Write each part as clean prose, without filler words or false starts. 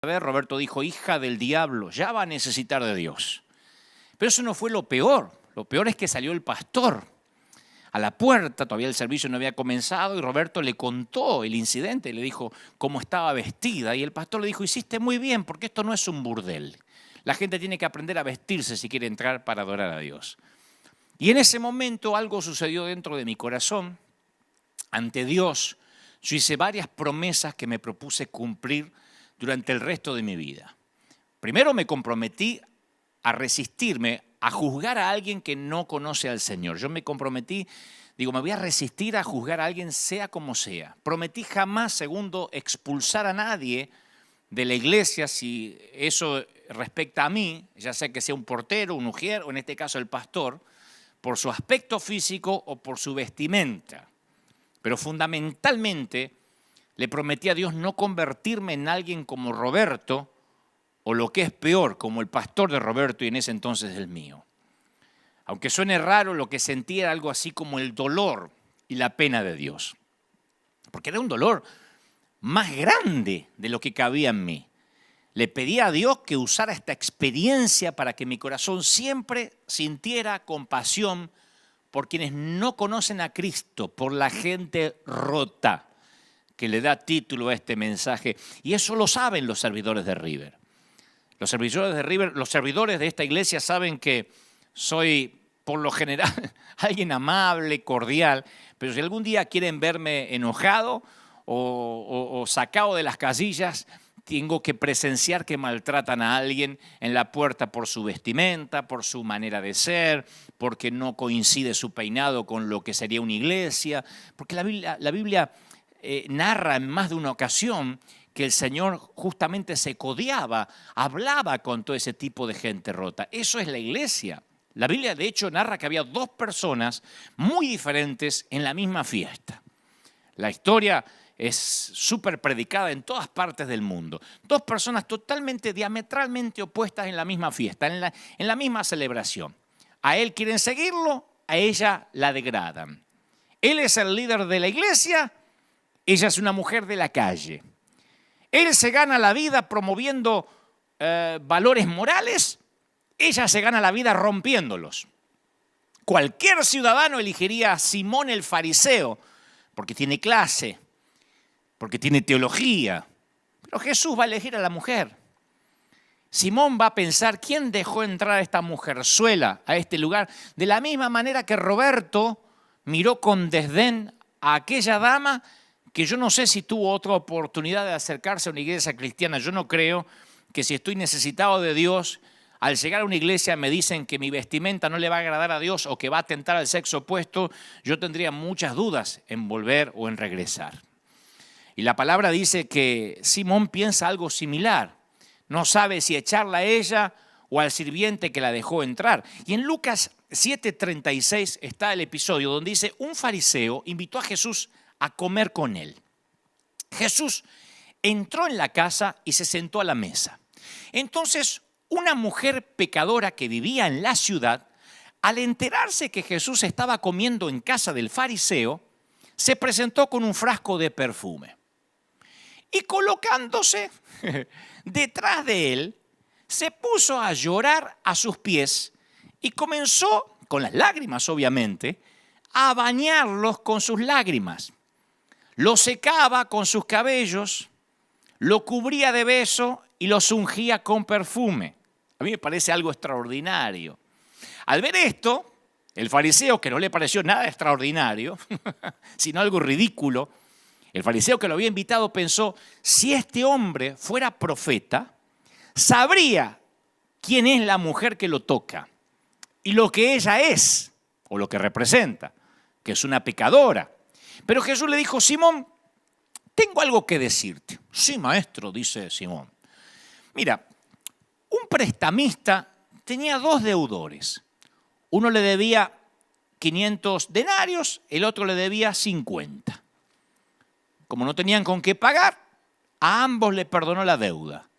ver, Roberto dijo, hija del diablo, ya va a necesitar de Dios. Pero eso no fue lo peor. Lo peor es que salió el pastor a la puerta, todavía el servicio no había comenzado, y Roberto le contó el incidente, le dijo cómo estaba vestida, y el pastor le dijo, hiciste muy bien, porque esto no es un burdel. La gente tiene que aprender a vestirse si quiere entrar para adorar a Dios. Y en ese momento algo sucedió dentro de mi corazón. Ante Dios, yo hice varias promesas que me propuse cumplir durante el resto de mi vida. Primero me comprometí a resistirme a juzgar a alguien que no conoce al Señor. Yo me comprometí, me voy a resistir a juzgar a alguien sea como sea. Prometí jamás, segundo, expulsar a nadie de la iglesia si eso respecta a mí, ya sea que sea un portero, un ujier o en este caso el pastor, por su aspecto físico o por su vestimenta. Pero fundamentalmente le prometí a Dios no convertirme en alguien como Roberto o lo que es peor, como el pastor de Roberto y en ese entonces el mío. Aunque suene raro, lo que sentía era algo así como el dolor y la pena de Dios. Porque era un dolor más grande de lo que cabía en mí. Le pedí a Dios que usara esta experiencia para que mi corazón siempre sintiera compasión por quienes no conocen a Cristo, por la gente rota, que le da título a este mensaje. Y eso lo saben los servidores de River. Los servidores de esta iglesia saben que soy, por lo general, alguien amable, cordial, pero si algún día quieren verme enojado o sacado de las casillas, tengo que presenciar que maltratan a alguien en la puerta por su vestimenta, por su manera de ser, porque no coincide su peinado con lo que sería una iglesia, porque la Biblia narra en más de una ocasión que el Señor justamente se codeaba, hablaba con todo ese tipo de gente rota. Eso es la iglesia. La Biblia de hecho narra que había dos personas muy diferentes en la misma fiesta. La historia es súper predicada en todas partes del mundo. Dos personas totalmente, diametralmente opuestas en la misma fiesta, en la misma celebración. A él quieren seguirlo, a ella la degradan. Él es el líder de la iglesia, ella es una mujer de la calle. Él se gana la vida promoviendo valores morales, ella se gana la vida rompiéndolos. Cualquier ciudadano elegiría a Simón el fariseo porque tiene clase, porque tiene teología. Pero Jesús va a elegir a la mujer. Simón va a pensar, ¿quién dejó entrar a esta mujerzuela a este lugar? De la misma manera que Roberto miró con desdén a aquella dama que yo no sé si tuvo otra oportunidad de acercarse a una iglesia cristiana. Yo no creo que si estoy necesitado de Dios, al llegar a una iglesia me dicen que mi vestimenta no le va a agradar a Dios o que va a tentar al sexo opuesto, yo tendría muchas dudas en volver o en regresar. Y la palabra dice que Simón piensa algo similar. No sabe si echarla a ella o al sirviente que la dejó entrar. Y en Lucas 7:36 está el episodio donde dice, un fariseo invitó a Jesús a comer con él. Jesús entró en la casa y se sentó a la mesa. Entonces, una mujer pecadora que vivía en la ciudad, al enterarse que Jesús estaba comiendo en casa del fariseo, se presentó con un frasco de perfume. Y colocándose detrás de él, se puso a llorar a sus pies y comenzó, con las lágrimas obviamente, a bañarlos con sus lágrimas. Lo secaba con sus cabellos, lo cubría de besos y los ungía con perfume. A mí me parece algo extraordinario. Al ver esto, el fariseo, que no le pareció nada extraordinario, sino algo ridículo, el fariseo que lo había invitado pensó, si este hombre fuera profeta, sabría quién es la mujer que lo toca y lo que ella es, o lo que representa, que es una pecadora. Pero Jesús le dijo, Simón, tengo algo que decirte. Sí, maestro, dice Simón. Mira, un prestamista tenía dos deudores. Uno le debía 500 denarios, el otro le debía 50. Como no tenían con qué pagar, a ambos le perdonó la deuda.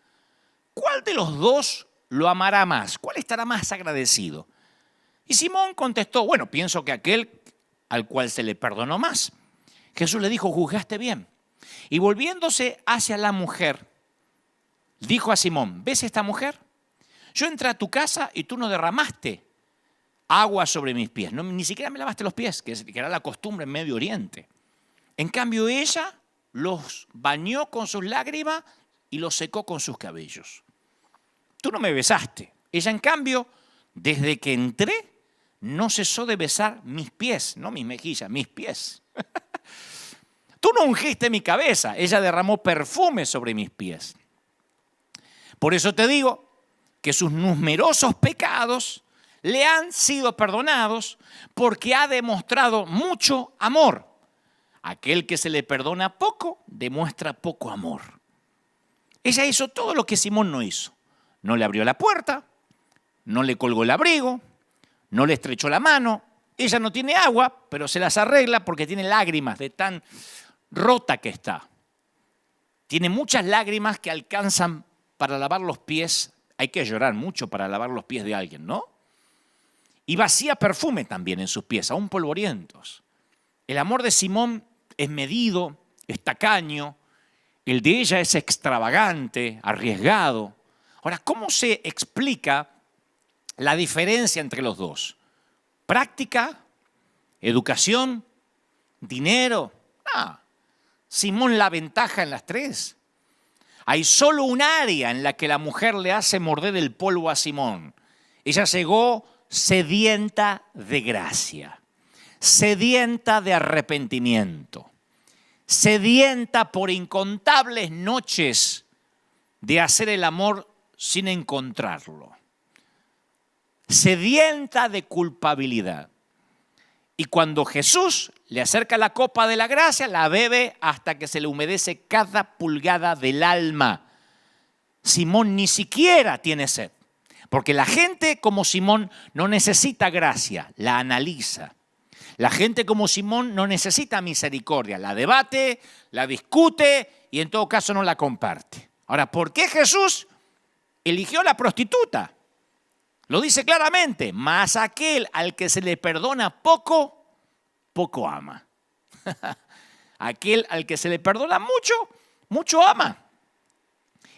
¿Cuál de los dos lo amará más? ¿Cuál estará más agradecido? Y Simón contestó, bueno, pienso que aquel al cual se le perdonó más. Jesús le dijo, juzgaste bien. Y volviéndose hacia la mujer, dijo a Simón, ¿ves esta mujer? Yo entré a tu casa y tú no derramaste agua sobre mis pies. No, ni siquiera me lavaste los pies, que era la costumbre en Medio Oriente. En cambio, ella los bañó con sus lágrimas y los secó con sus cabellos. Tú no me besaste. Ella, en cambio, desde que entré, no cesó de besar mis pies, no mis mejillas, mis pies. Tú no ungiste mi cabeza. Ella derramó perfume sobre mis pies. Por eso te digo que sus numerosos pecados le han sido perdonados porque ha demostrado mucho amor. Aquel que se le perdona poco, demuestra poco amor. Ella hizo todo lo que Simón no hizo. No le abrió la puerta, no le colgó el abrigo, no le estrechó la mano. Ella no tiene agua, pero se las arregla porque tiene lágrimas de tan rota que está. Tiene muchas lágrimas que alcanzan para lavar los pies. Hay que llorar mucho para lavar los pies de alguien, ¿no? Y vacía perfume también en sus pies, aún polvorientos. El amor de Simón es medido, es tacaño. El de ella es extravagante, arriesgado. Ahora, ¿cómo se explica la diferencia entre los dos? ¿Práctica? ¿Educación? ¿Dinero? Simón la ventaja en las tres. Hay solo un área en la que la mujer le hace morder el polvo a Simón. Ella llegó sedienta de gracia, sedienta de arrepentimiento, sedienta por incontables noches de hacer el amor sin encontrarlo, sedienta de culpabilidad. Y cuando Jesús le acerca la copa de la gracia, la bebe hasta que se le humedece cada pulgada del alma. Simón ni siquiera tiene sed, porque la gente como Simón no necesita gracia, la analiza. La gente como Simón no necesita misericordia, la debate, la discute y en todo caso no la comparte. Ahora, ¿por qué Jesús eligió a la prostituta? Lo dice claramente, mas aquel al que se le perdona poco, poco ama. Aquel al que se le perdona mucho, mucho ama.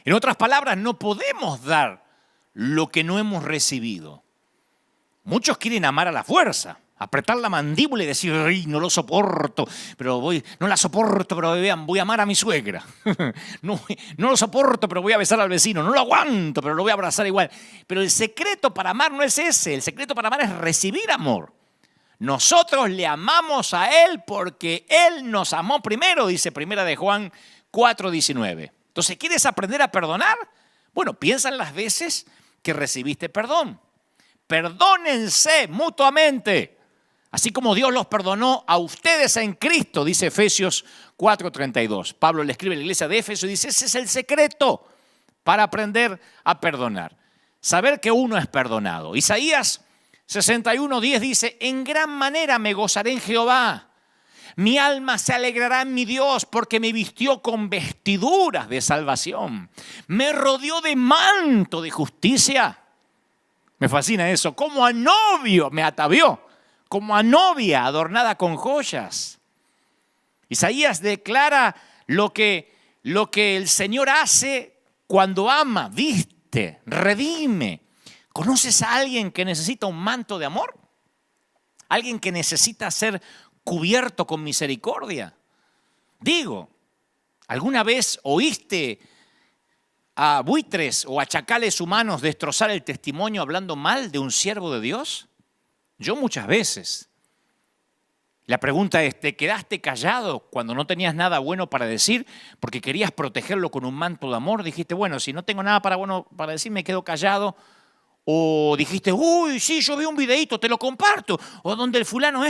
En otras palabras, no podemos dar lo que no hemos recibido. Muchos quieren amar a la fuerza, apretar la mandíbula y decir, ay, no lo soporto, no la soporto, pero vean, voy a amar a mi suegra. No lo soporto, pero voy a besar al vecino. No lo aguanto, pero lo voy a abrazar igual. Pero el secreto para amar no es ese. El secreto para amar es recibir amor. Nosotros le amamos a Él porque Él nos amó primero, dice 1 de Juan 4:19. Entonces, ¿quieres aprender a perdonar? Bueno, piensa en las veces que recibiste perdón. Perdónense mutuamente, así como Dios los perdonó a ustedes en Cristo, dice Efesios 4:32. Pablo le escribe a la iglesia de Éfeso y dice, ese es el secreto para aprender a perdonar. Saber que uno es perdonado. Isaías 61:10 dice, en gran manera me gozaré en Jehová. Mi alma se alegrará en mi Dios porque me vistió con vestiduras de salvación. Me rodeó de manto de justicia. Me fascina eso. Como a novio me atavió. Como a novia adornada con joyas. Isaías declara lo que el Señor hace cuando ama, viste, redime. ¿Conoces a alguien que necesita un manto de amor? ¿Alguien que necesita ser cubierto con misericordia? Digo, ¿alguna vez oíste a buitres o a chacales humanos destrozar el testimonio hablando mal de un siervo de Dios? Yo muchas veces. La pregunta es, ¿te quedaste callado cuando no tenías nada bueno para decir porque querías protegerlo con un manto de amor? Dijiste, bueno, si no tengo nada bueno para decir, me quedo callado. O dijiste, uy, sí, yo vi un videíto, te lo comparto. O donde el fulano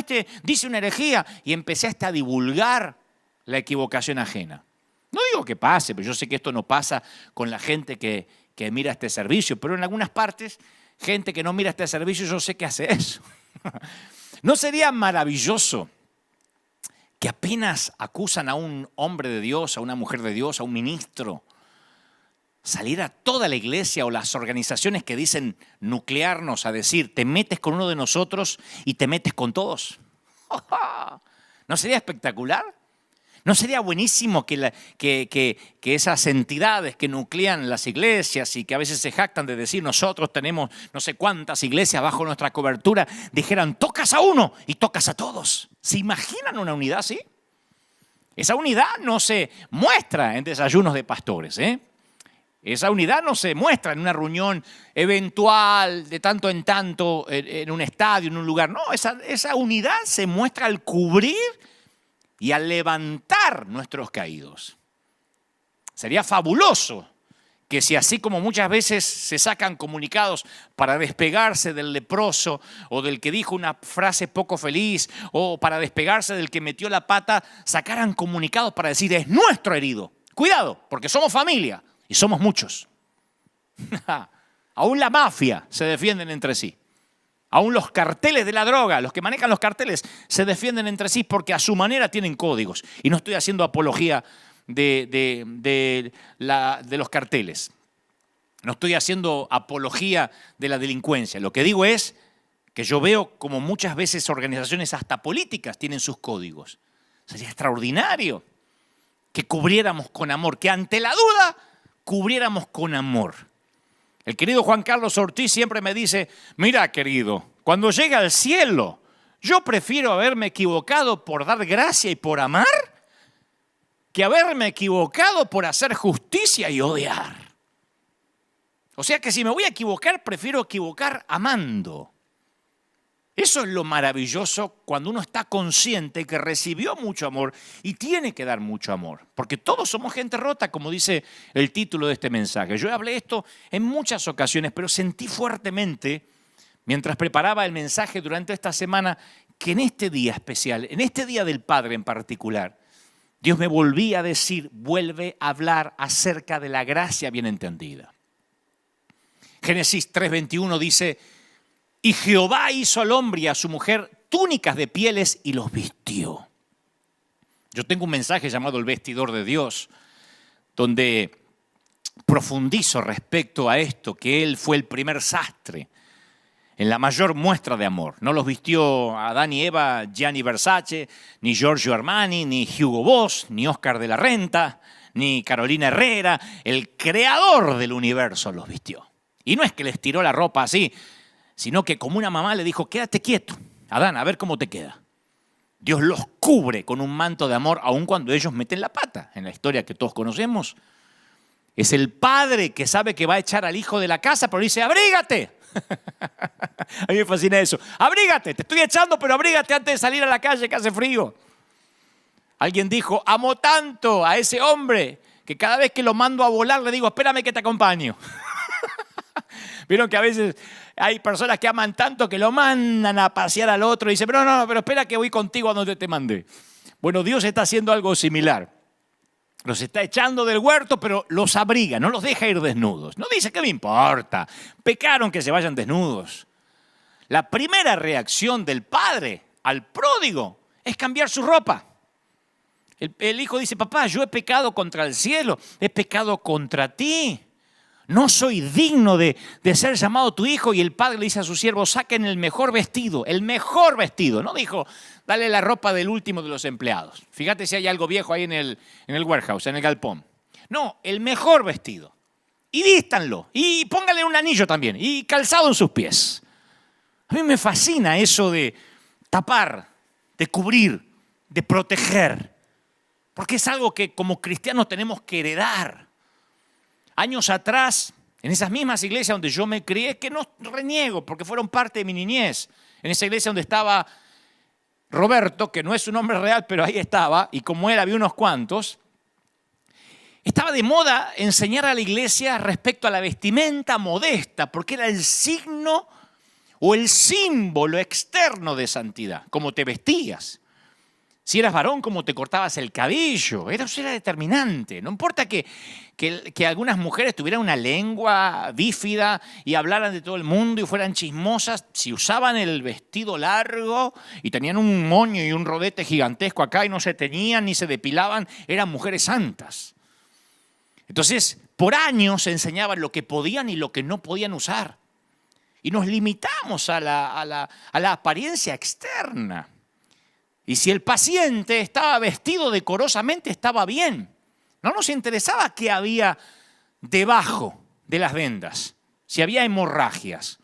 dice una herejía y empezaste a divulgar la equivocación ajena. No digo que pase, pero yo sé que esto no pasa con la gente que mira este servicio, pero en algunas partes, gente que no mira este servicio, yo sé que hace eso. ¿No sería maravilloso que apenas acusan a un hombre de Dios, a una mujer de Dios, a un ministro, saliera toda la iglesia o las organizaciones que dicen nuclearnos a decir, te metes con uno de nosotros y te metes con todos? ¿No sería espectacular? ¿No sería buenísimo que esas entidades que nuclean las iglesias y que a veces se jactan de decir nosotros tenemos no sé cuántas iglesias bajo nuestra cobertura, dijeran tocas a uno y tocas a todos? ¿Se imaginan una unidad así? Esa unidad no se muestra en desayunos de pastores, ¿eh? Esa unidad no se muestra en una reunión eventual de tanto en tanto en un estadio, en un lugar. No, esa unidad se muestra al cubrir y al levantar nuestros caídos. Sería fabuloso que si así como muchas veces se sacan comunicados para despegarse del leproso o del que dijo una frase poco feliz o para despegarse del que metió la pata, sacaran comunicados para decir es nuestro herido. Cuidado, porque somos familia y somos muchos. Aún la mafia se defienden entre sí. Aún los carteles de la droga, los que manejan los carteles, se defienden entre sí porque a su manera tienen códigos. Y no estoy haciendo apología de los carteles. No estoy haciendo apología de la delincuencia. Lo que digo es que yo veo como muchas veces organizaciones hasta políticas tienen sus códigos. Sería extraordinario que cubriéramos con amor, que ante la duda cubriéramos con amor. El querido Juan Carlos Ortiz siempre me dice, mira querido, cuando llegue al cielo, yo prefiero haberme equivocado por dar gracia y por amar que haberme equivocado por hacer justicia y odiar. O sea que si me voy a equivocar, prefiero equivocar amando. Eso es lo maravilloso cuando uno está consciente que recibió mucho amor y tiene que dar mucho amor. Porque todos somos gente rota, como dice el título de este mensaje. Yo hablé esto en muchas ocasiones, pero sentí fuertemente, mientras preparaba el mensaje durante esta semana, que en este día especial, en este Día del Padre en particular, Dios me volvía a decir, vuelve a hablar acerca de la gracia bien entendida. Génesis 3:21 dice, y Jehová hizo al hombre y a su mujer túnicas de pieles y los vistió. Yo tengo un mensaje llamado El Vestidor de Dios, donde profundizo respecto a esto, que Él fue el primer sastre en la mayor muestra de amor. No los vistió Adán y Eva, Gianni Versace, ni Giorgio Armani, ni Hugo Boss, ni Oscar de la Renta, ni Carolina Herrera. El creador del universo los vistió. Y no es que les tiró la ropa así, sino que como una mamá le dijo, quédate quieto, Adán, a ver cómo te queda. Dios los cubre con un manto de amor, aun cuando ellos meten la pata. En la historia que todos conocemos, es el padre que sabe que va a echar al hijo de la casa, pero dice, abrígate. A mí me fascina eso. Abrígate, te estoy echando, pero abrígate antes de salir a la calle que hace frío. Alguien dijo, amo tanto a ese hombre que cada vez que lo mando a volar le digo, espérame que te acompaño. Vieron que a veces hay personas que aman tanto que lo mandan a pasear al otro y dicen, pero espera que voy contigo a donde te mandé. Bueno, Dios está haciendo algo similar. Los está echando del huerto, pero los abriga, no los deja ir desnudos. No dice, ¿qué me importa? Pecaron que se vayan desnudos. La primera reacción del padre al pródigo es cambiar su ropa. El hijo dice, papá, yo he pecado contra el cielo, he pecado contra ti. No soy digno de ser llamado tu hijo. Y el padre le dice a su siervo, saquen el mejor vestido. El mejor vestido. No dijo, dale la ropa del último de los empleados. Fíjate si hay algo viejo ahí en el warehouse, en el galpón. No, el mejor vestido. Y vístanlo. Y pónganle un anillo también. Y calzado en sus pies. A mí me fascina eso de tapar, de cubrir, de proteger. Porque es algo que como cristianos tenemos que heredar. Años atrás, en esas mismas iglesias donde yo me crié, que no reniego porque fueron parte de mi niñez, en esa iglesia donde estaba Roberto, que no es su nombre real, pero ahí estaba, y como él había unos cuantos, estaba de moda enseñar a la iglesia respecto a la vestimenta modesta, porque era el signo o el símbolo externo de santidad, cómo te vestías. Si eras varón, cómo te cortabas el cabello. Eso era determinante. No importa que algunas mujeres tuvieran una lengua bífida y hablaran de todo el mundo y fueran chismosas. Si usaban el vestido largo y tenían un moño y un rodete gigantesco acá y no se teñían ni se depilaban, eran mujeres santas. Entonces, por años se enseñaban lo que podían y lo que no podían usar. Y nos limitamos a la apariencia externa. Y si el paciente estaba vestido decorosamente, estaba bien. No nos interesaba qué había debajo de las vendas, si había hemorragias.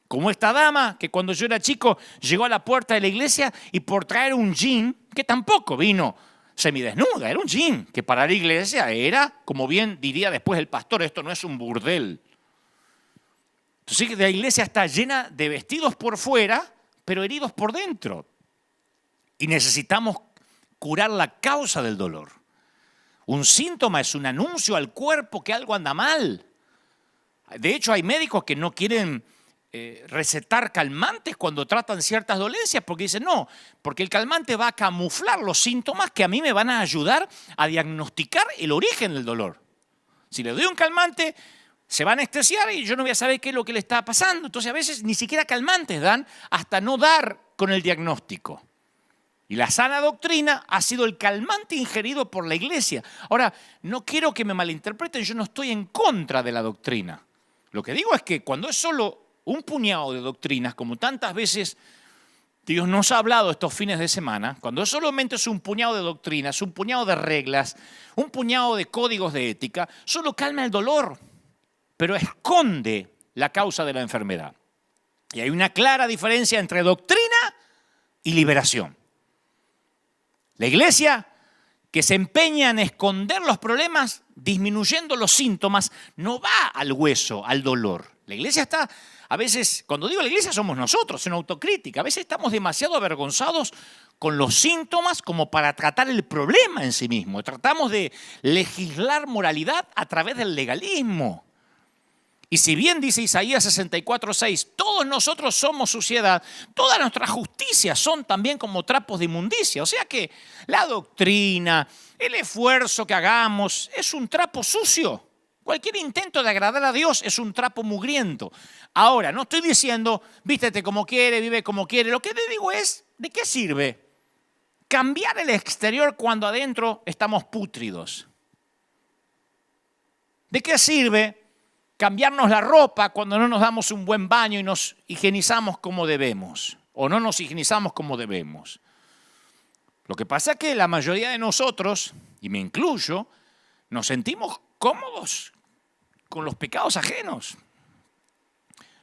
Como esta dama que cuando yo era chico llegó a la puerta de la iglesia y por traer un jean, que tampoco vino semidesnuda, era un jean, que para la iglesia era, como bien diría después el pastor, esto no es un burdel. Entonces la iglesia está llena de vestidos por fuera, pero heridos por dentro. Y necesitamos curar la causa del dolor. Un síntoma es un anuncio al cuerpo que algo anda mal. De hecho, hay médicos que no quieren recetar calmantes cuando tratan ciertas dolencias porque dicen no, porque el calmante va a camuflar los síntomas que a mí me van a ayudar a diagnosticar el origen del dolor. Si le doy un calmante, se va a anestesiar y yo no voy a saber qué es lo que le está pasando. Entonces a veces ni siquiera calmantes dan hasta no dar con el diagnóstico. Y la sana doctrina ha sido el calmante ingerido por la iglesia. Ahora, no quiero que me malinterpreten, yo no estoy en contra de la doctrina. Lo que digo es que cuando es solo un puñado de doctrinas, como tantas veces Dios nos ha hablado estos fines de semana, cuando solamente es un puñado de doctrinas, un puñado de reglas, un puñado de códigos de ética, solo calma el dolor, pero esconde la causa de la enfermedad. Y hay una clara diferencia entre doctrina y liberación. La iglesia que se empeña en esconder los problemas, disminuyendo los síntomas, no va al hueso, al dolor. La iglesia está, a veces, cuando digo la iglesia somos nosotros, es una autocrítica. A veces estamos demasiado avergonzados con los síntomas como para tratar el problema en sí mismo. Tratamos de legislar moralidad a través del legalismo. Y si bien dice Isaías 64:6, todos nosotros somos suciedad, todas nuestras justicias son también como trapos de inmundicia. O sea que la doctrina, el esfuerzo que hagamos es un trapo sucio. Cualquier intento de agradar a Dios es un trapo mugriento. Ahora, no estoy diciendo, vístete como quiere, vive como quiere. Lo que te digo es, ¿de qué sirve cambiar el exterior cuando adentro estamos pútridos? ¿De qué sirve cambiarnos la ropa cuando no nos damos un buen baño y nos higienizamos como debemos? O no nos higienizamos como debemos. Lo que pasa es que la mayoría de nosotros, y me incluyo, nos sentimos cómodos con los pecados ajenos.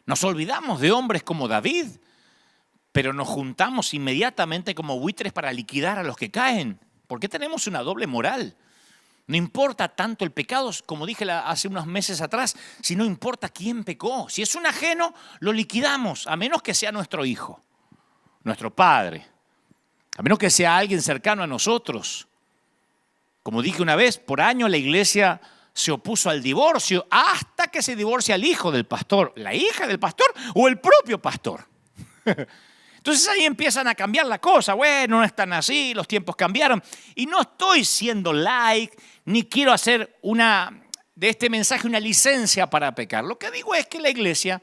Nos olvidamos de hombres como David, pero nos juntamos inmediatamente como buitres para liquidar a los que caen. ¿Por qué tenemos una doble moral? No importa tanto el pecado, como dije hace unos meses atrás, si no importa quién pecó. Si es un ajeno, lo liquidamos, a menos que sea nuestro hijo, nuestro padre, a menos que sea alguien cercano a nosotros. Como dije una vez, por años la iglesia se opuso al divorcio hasta que se divorcia el hijo del pastor, la hija del pastor o el propio pastor. Entonces ahí empiezan a cambiar la cosa. Bueno, no es tan así, los tiempos cambiaron. Y no estoy siendo like, ni quiero hacer de este mensaje una licencia para pecar. Lo que digo es que la iglesia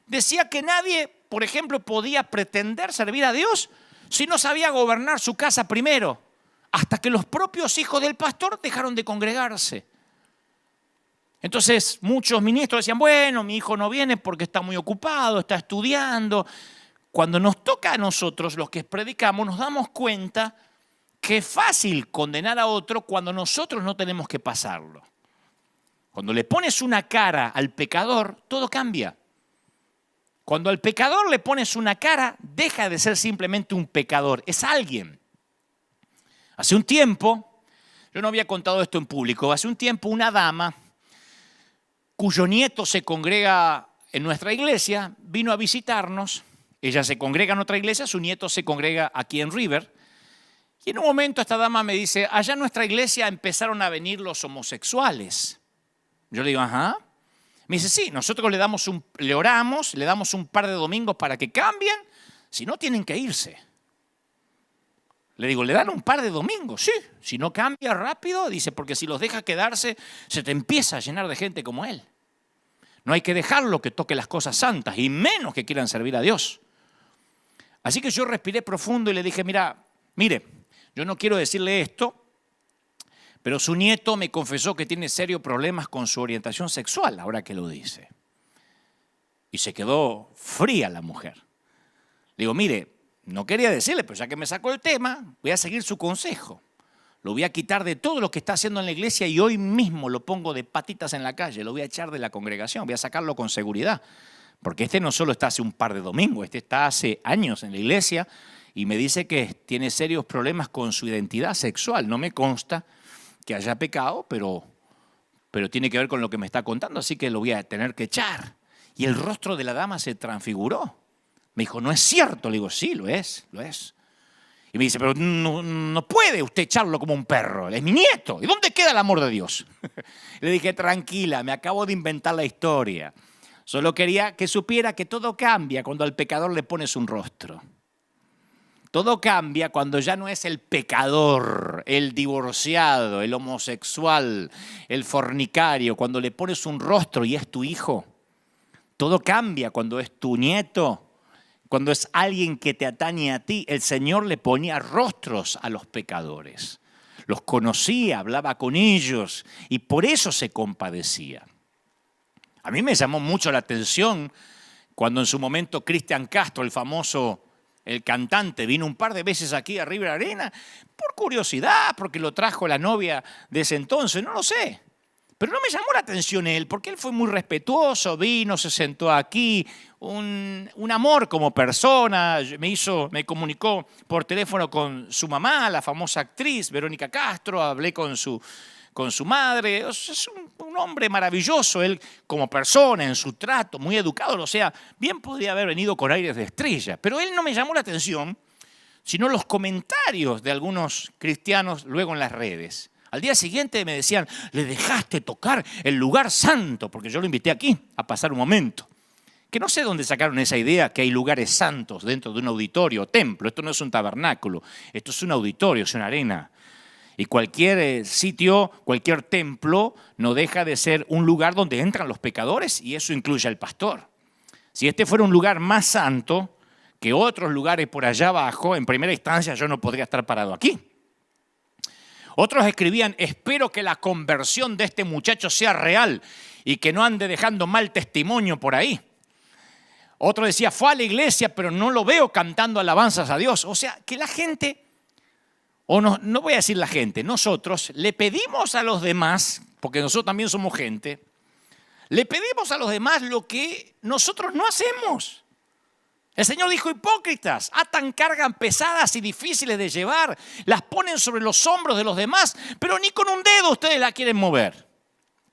decía que nadie, por ejemplo, podía pretender servir a Dios si no sabía gobernar su casa primero, hasta que los propios hijos del pastor dejaron de congregarse. Entonces muchos ministros decían, bueno, mi hijo no viene porque está muy ocupado, está estudiando. Cuando nos toca a nosotros, los que predicamos, nos damos cuenta que es fácil condenar a otro cuando nosotros no tenemos que pasarlo. Cuando le pones una cara al pecador, todo cambia. Cuando al pecador le pones una cara, deja de ser simplemente un pecador, es alguien. Hace un tiempo, yo no había contado esto en público, hace un tiempo una dama cuyo nieto se congrega en nuestra iglesia vino a visitarnos. Ella se congrega en otra iglesia, su nieto se congrega aquí en River. Y en un momento esta dama me dice, allá en nuestra iglesia empezaron a venir los homosexuales. Yo le digo, ajá. Me dice, sí, nosotros le oramos, le damos un par de domingos para que cambien, si no tienen que irse. Le digo, ¿le dan un par de domingos? Sí, si no cambia rápido, dice, porque si los deja quedarse, se te empieza a llenar de gente como él. No hay que dejarlo que toque las cosas santas, y menos que quieran servir a Dios. Así que yo respiré profundo y le dije, mire, yo no quiero decirle esto, pero su nieto me confesó que tiene serios problemas con su orientación sexual, ahora que lo dice. Y se quedó fría la mujer. Le digo, mire, no quería decirle, pero ya que me sacó el tema, voy a seguir su consejo. Lo voy a quitar de todo lo que está haciendo en la iglesia y hoy mismo lo pongo de patitas en la calle, lo voy a echar de la congregación, voy a sacarlo con seguridad. Porque este no solo está hace un par de domingos, este está hace años en la iglesia y me dice que tiene serios problemas con su identidad sexual. No me consta que haya pecado, pero tiene que ver con lo que me está contando, así que lo voy a tener que echar. Y el rostro de la dama se transfiguró. Me dijo, ¿no es cierto? Le digo, sí, lo es. Y me dice, pero no puede usted echarlo como un perro, es mi nieto. ¿Y dónde queda el amor de Dios? Le dije, tranquila, me acabo de inventar la historia. Solo quería que supiera que todo cambia cuando al pecador le pones un rostro. Todo cambia cuando ya no es el pecador, el divorciado, el homosexual, el fornicario, cuando le pones un rostro y es tu hijo. Todo cambia cuando es tu nieto. Cuando es alguien que te atañe a ti, el Señor le ponía rostros a los pecadores. Los conocía, hablaba con ellos y por eso se compadecía. A mí me llamó mucho la atención cuando en su momento Cristian Castro, el cantante, vino un par de veces aquí a River Arena por curiosidad, porque lo trajo la novia de ese entonces, no lo sé. Pero no me llamó la atención él, porque él fue muy respetuoso, vino, se sentó aquí, un amor como persona, me comunicó por teléfono con su mamá, la famosa actriz Verónica Castro, hablé con su madre, es un hombre maravilloso, él como persona, en su trato, muy educado, o sea, bien podría haber venido con aires de estrella, pero él no me llamó la atención, sino los comentarios de algunos cristianos luego en las redes. Al día siguiente me decían, le dejaste tocar el lugar santo, porque yo lo invité aquí a pasar un momento. Que no sé dónde sacaron esa idea que hay lugares santos dentro de un auditorio o templo. Esto no es un tabernáculo, esto es un auditorio, es una arena. Y cualquier sitio, cualquier templo no deja de ser un lugar donde entran los pecadores y eso incluye al pastor. Si este fuera un lugar más santo que otros lugares por allá abajo, en primera instancia yo no podría estar parado aquí. Otros escribían, espero que la conversión de este muchacho sea real y que no ande dejando mal testimonio por ahí. Otro decía, fue a la iglesia pero no lo veo cantando alabanzas a Dios. O sea, que la gente, o no voy a decir la gente, nosotros le pedimos a los demás, porque nosotros también somos gente, le pedimos a los demás lo que nosotros no hacemos. El Señor dijo, hipócritas, atan cargas pesadas y difíciles de llevar, las ponen sobre los hombros de los demás, pero ni con un dedo ustedes la quieren mover.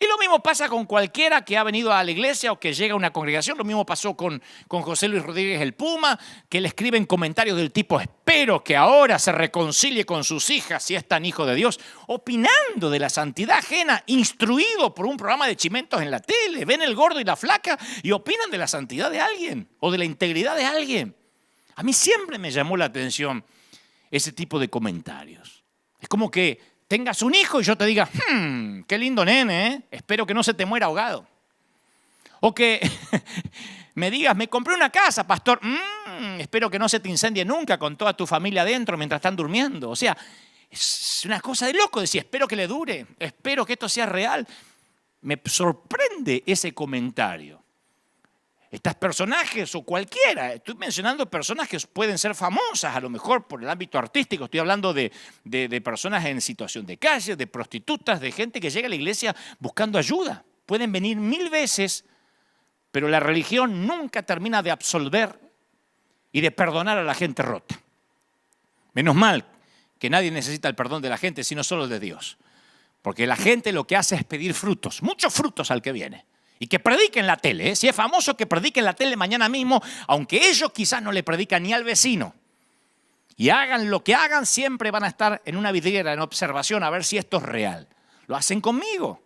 Y lo mismo pasa con cualquiera que ha venido a la iglesia o que llega a una congregación. Lo mismo pasó con José Luis Rodríguez el Puma, que le escriben comentarios del tipo, espero que ahora se reconcilie con sus hijas si es tan hijo de Dios, opinando de la santidad ajena, instruido por un programa de chimentos en la tele. Ven el gordo y la flaca y opinan de la santidad de alguien o de la integridad de alguien. A mí siempre me llamó la atención ese tipo de comentarios. Es como que tengas un hijo y yo te diga, qué lindo nene, ¿eh? Espero que no se te muera ahogado. O que me digas, me compré una casa, pastor, espero que no se te incendie nunca con toda tu familia adentro mientras están durmiendo. O sea, es una cosa de loco decir, espero que le dure, espero que esto sea real. Me sorprende ese comentario. Estos personajes o cualquiera, estoy mencionando personas que pueden ser famosas a lo mejor por el ámbito artístico, estoy hablando de personas en situación de calle, de prostitutas, de gente que llega a la iglesia buscando ayuda. Pueden venir 1000 veces, pero la religión nunca termina de absolver y de perdonar a la gente rota. Menos mal que nadie necesita el perdón de la gente, sino solo el de Dios. Porque la gente lo que hace es pedir frutos, muchos frutos al que viene. Y que predique en la tele, ¿eh? Si es famoso, que predique en la tele mañana mismo, aunque ellos quizás no le predican ni al vecino. Y hagan lo que hagan, siempre van a estar en una vidriera, en observación, a ver si esto es real. Lo hacen conmigo.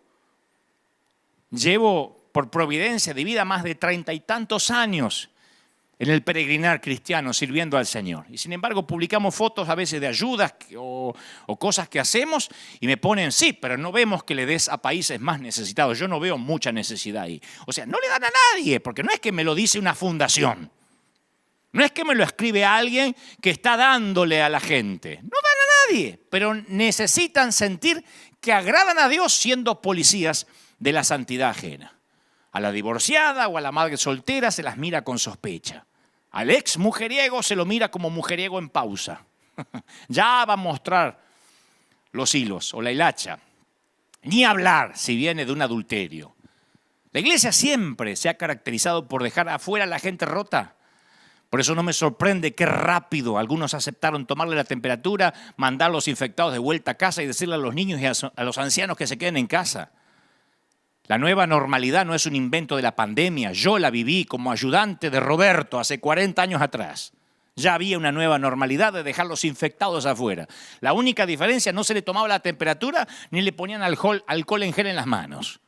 Llevo, por providencia de vida, más de 30 y tantos años en el peregrinar cristiano, sirviendo al Señor. Y sin embargo, publicamos fotos a veces de ayudas o cosas que hacemos y me ponen, sí, pero no vemos que le des a países más necesitados. Yo no veo mucha necesidad ahí. O sea, no le dan a nadie, porque no es que me lo dice una fundación. No es que me lo escribe alguien que está dándole a la gente. No dan a nadie, pero necesitan sentir que agradan a Dios siendo policías de la santidad ajena. A la divorciada o a la madre soltera se las mira con sospecha. Al ex mujeriego se lo mira como mujeriego en pausa. Ya va a mostrar los hilos o la hilacha. Ni hablar si viene de un adulterio. La iglesia siempre se ha caracterizado por dejar afuera a la gente rota. Por eso no me sorprende qué rápido algunos aceptaron tomarle la temperatura, mandar a los infectados de vuelta a casa y decirle a los niños y a los ancianos que se queden en casa. La nueva normalidad no es un invento de la pandemia. Yo la viví como ayudante de Roberto hace 40 años atrás. Ya había una nueva normalidad de dejar los infectados afuera. La única diferencia, no se le tomaba la temperatura ni le ponían alcohol en gel en las manos.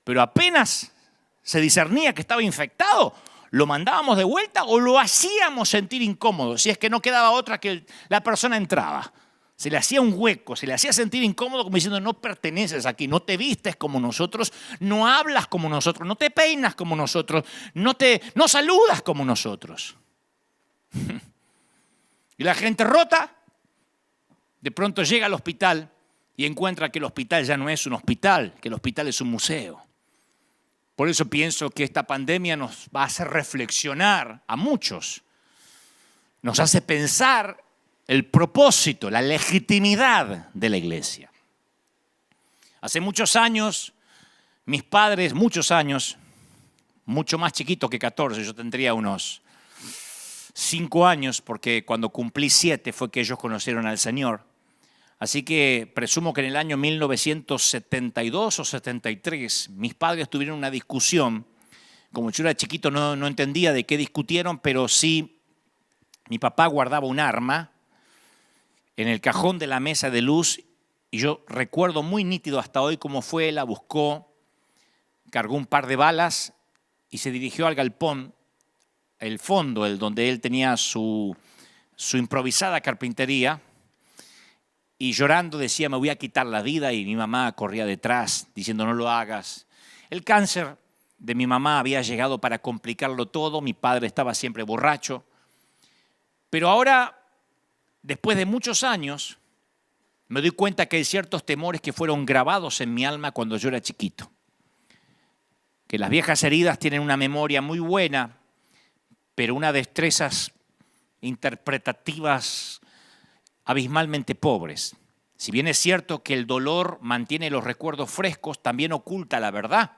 Pero apenas se discernía que estaba infectado, lo mandábamos de vuelta o lo hacíamos sentir incómodo, si es que no quedaba otra que la persona entraba. Se le hacía un hueco, se le hacía sentir incómodo como diciendo no perteneces aquí, no te vistes como nosotros, no hablas como nosotros, no te peinas como nosotros, no saludas como nosotros. Y la gente rota de pronto llega al hospital y encuentra que el hospital ya no es un hospital, que el hospital es un museo. Por eso pienso que esta pandemia nos va a hacer reflexionar a muchos. Nos hace pensar el propósito, la legitimidad de la iglesia. Hace muchos años, mis padres, muchos años, mucho más chiquito que 14, yo tendría unos 5 años, porque cuando cumplí 7 fue que ellos conocieron al Señor. Así que presumo que en el año 1972 o 73 mis padres tuvieron una discusión. Como yo era chiquito no entendía de qué discutieron, pero sí mi papá guardaba un arma en el cajón de la mesa de luz y yo recuerdo muy nítido hasta hoy cómo fue, la buscó, cargó un par de balas y se dirigió al galpón, el fondo, el donde él tenía su improvisada carpintería. Y llorando decía, me voy a quitar la vida, y mi mamá corría detrás diciendo, no lo hagas. El cáncer de mi mamá había llegado para complicarlo todo, mi padre estaba siempre borracho. Pero ahora, después de muchos años, me doy cuenta que hay ciertos temores que fueron grabados en mi alma cuando yo era chiquito. Que las viejas heridas tienen una memoria muy buena, pero unas destrezas interpretativas abismalmente pobres. Si bien es cierto que el dolor mantiene los recuerdos frescos, también oculta la verdad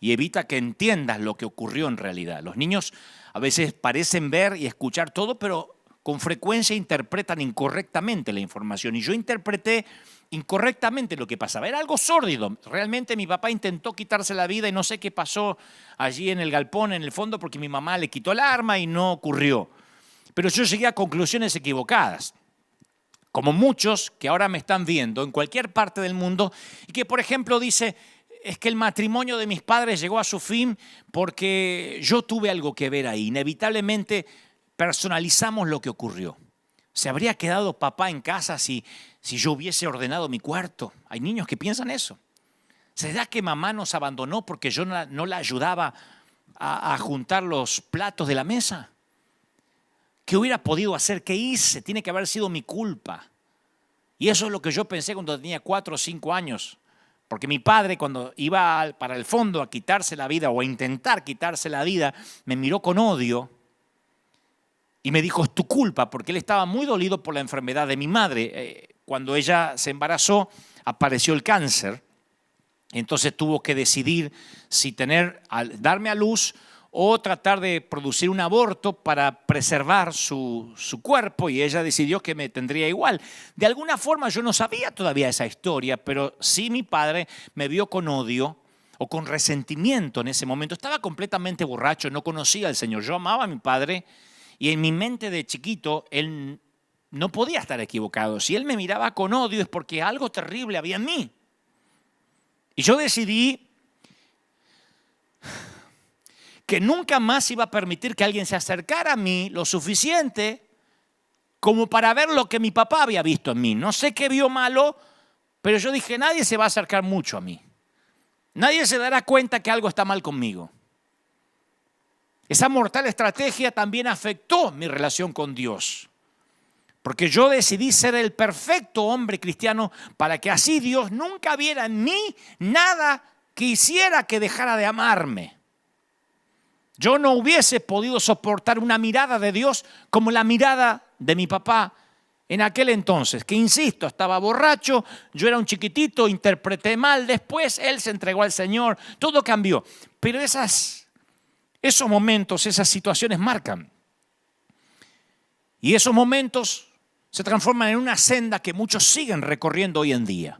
y evita que entiendas lo que ocurrió en realidad. Los niños a veces parecen ver y escuchar todo, pero con frecuencia interpretan incorrectamente la información. Y yo interpreté incorrectamente lo que pasaba. Era algo sórdido. Realmente mi papá intentó quitarse la vida y no sé qué pasó allí en el galpón, en el fondo, porque mi mamá le quitó el arma y no ocurrió. Pero yo llegué a conclusiones equivocadas. Como muchos que ahora me están viendo en cualquier parte del mundo y que, por ejemplo, dice, es que el matrimonio de mis padres llegó a su fin porque yo tuve algo que ver ahí. Inevitablemente personalizamos lo que ocurrió. ¿Se habría quedado papá en casa si yo hubiese ordenado mi cuarto? Hay niños que piensan eso. ¿Será que mamá nos abandonó porque yo no la ayudaba a juntar los platos de la mesa? ¿Qué hubiera podido hacer? ¿Qué hice? Tiene que haber sido mi culpa. Y eso es lo que yo pensé cuando tenía 4 o 5 años. Porque mi padre, cuando iba para el fondo a quitarse la vida o a intentar quitarse la vida, me miró con odio y me dijo, es tu culpa, porque él estaba muy dolido por la enfermedad de mi madre. Cuando ella se embarazó, apareció el cáncer. Entonces tuvo que decidir si darme a luz o tratar de producir un aborto para preservar su cuerpo, y ella decidió que me tendría igual. De alguna forma yo no sabía todavía esa historia, pero sí mi padre me vio con odio o con resentimiento en ese momento. Estaba completamente borracho, no conocía al Señor. Yo amaba a mi padre y en mi mente de chiquito él no podía estar equivocado. Si él me miraba con odio es porque algo terrible había en mí. Y yo decidí que nunca más iba a permitir que alguien se acercara a mí lo suficiente como para ver lo que mi papá había visto en mí. No sé qué vio malo, pero yo dije, nadie se va a acercar mucho a mí. Nadie se dará cuenta que algo está mal conmigo. Esa mortal estrategia también afectó mi relación con Dios. Porque yo decidí ser el perfecto hombre cristiano para que así Dios nunca viera en mí nada que hiciera que dejara de amarme. Yo no hubiese podido soportar una mirada de Dios como la mirada de mi papá en aquel entonces, que insisto, estaba borracho, yo era un chiquitito, interpreté mal, después él se entregó al Señor, todo cambió. Pero esos momentos, esas situaciones marcan. Y esos momentos se transforman en una senda que muchos siguen recorriendo hoy en día.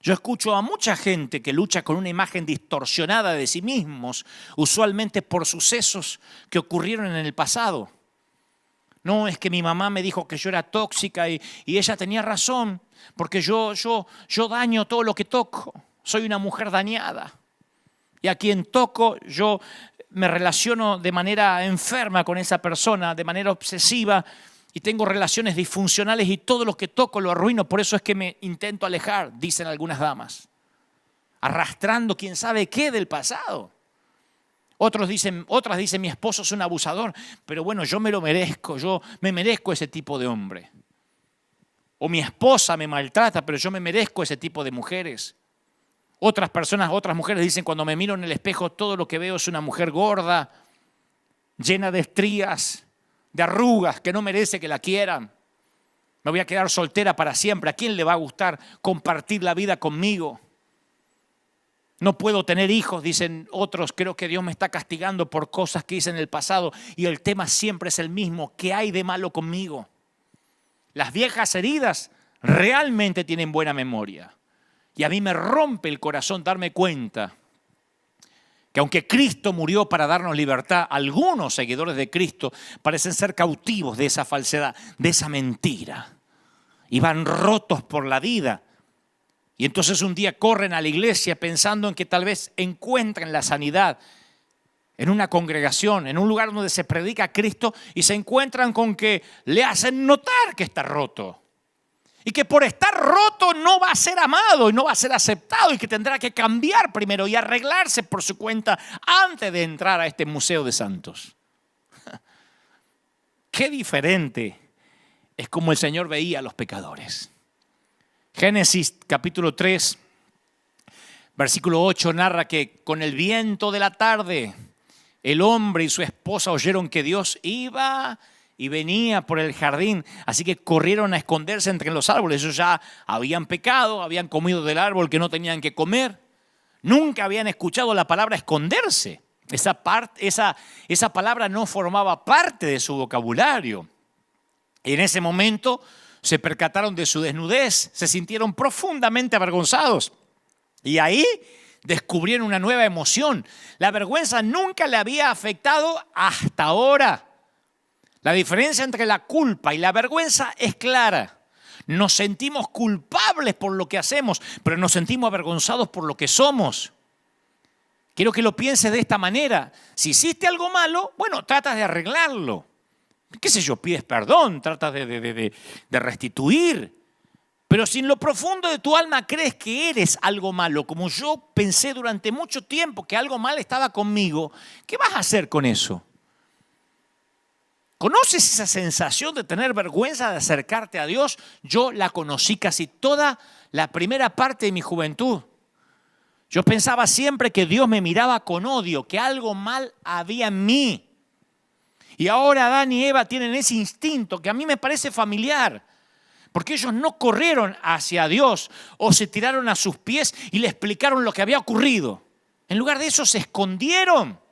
Yo escucho a mucha gente que lucha con una imagen distorsionada de sí mismos, usualmente por sucesos que ocurrieron en el pasado. No, es que mi mamá me dijo que yo era tóxica y ella tenía razón, porque yo daño todo lo que toco. Soy una mujer dañada. Y a quien toco, yo me relaciono de manera enferma con esa persona, de manera obsesiva, y tengo relaciones disfuncionales y todo lo que toco lo arruino. Por eso es que me intento alejar, dicen algunas damas, arrastrando quién sabe qué del pasado. Otras dicen, mi esposo es un abusador, pero bueno, yo me lo merezco, yo me merezco ese tipo de hombre. O mi esposa me maltrata, pero yo me merezco ese tipo de mujeres. Otras mujeres dicen, cuando me miro en el espejo, todo lo que veo es una mujer gorda, llena de estrías, de arrugas, que no merece que la quieran. Me voy a quedar soltera para siempre. ¿A quién le va a gustar compartir la vida conmigo? No puedo tener hijos, dicen otros. Creo que Dios me está castigando por cosas que hice en el pasado. Y el tema siempre es el mismo. ¿Qué hay de malo conmigo? Las viejas heridas realmente tienen buena memoria. Y a mí me rompe el corazón darme cuenta que aunque Cristo murió para darnos libertad, algunos seguidores de Cristo parecen ser cautivos de esa falsedad, de esa mentira. Y van rotos por la vida. Y entonces un día corren a la iglesia pensando en que tal vez encuentren la sanidad en una congregación, en un lugar donde se predica a Cristo, y se encuentran con que le hacen notar que está roto. Y que por estar roto no va a ser amado y no va a ser aceptado y que tendrá que cambiar primero y arreglarse por su cuenta antes de entrar a este museo de santos. Qué diferente es como el Señor veía a los pecadores. Génesis capítulo 3, versículo 8 narra que con el viento de la tarde el hombre y su esposa oyeron que Dios iba y venía por el jardín, así que corrieron a esconderse entre los árboles. Ellos ya habían pecado, habían comido del árbol que no tenían que comer. Nunca habían escuchado la palabra esconderse. Esa palabra no formaba parte de su vocabulario. Y en ese momento se percataron de su desnudez, se sintieron profundamente avergonzados. Y ahí descubrieron una nueva emoción. La vergüenza nunca le había afectado hasta ahora. La diferencia entre la culpa y la vergüenza es clara. Nos sentimos culpables por lo que hacemos, pero nos sentimos avergonzados por lo que somos. Quiero que lo pienses de esta manera. Si hiciste algo malo, bueno, tratas de arreglarlo. ¿Qué sé yo? Pides perdón, tratas de restituir. Pero si en lo profundo de tu alma crees que eres algo malo, como yo pensé durante mucho tiempo que algo mal estaba conmigo, ¿qué vas a hacer con eso? ¿Conoces esa sensación de tener vergüenza de acercarte a Dios? Yo la conocí casi toda la primera parte de mi juventud. Yo pensaba siempre que Dios me miraba con odio, que algo mal había en mí. Y ahora Adán y Eva tienen ese instinto que a mí me parece familiar, porque ellos no corrieron hacia Dios o se tiraron a sus pies y le explicaron lo que había ocurrido. En lugar de eso se escondieron.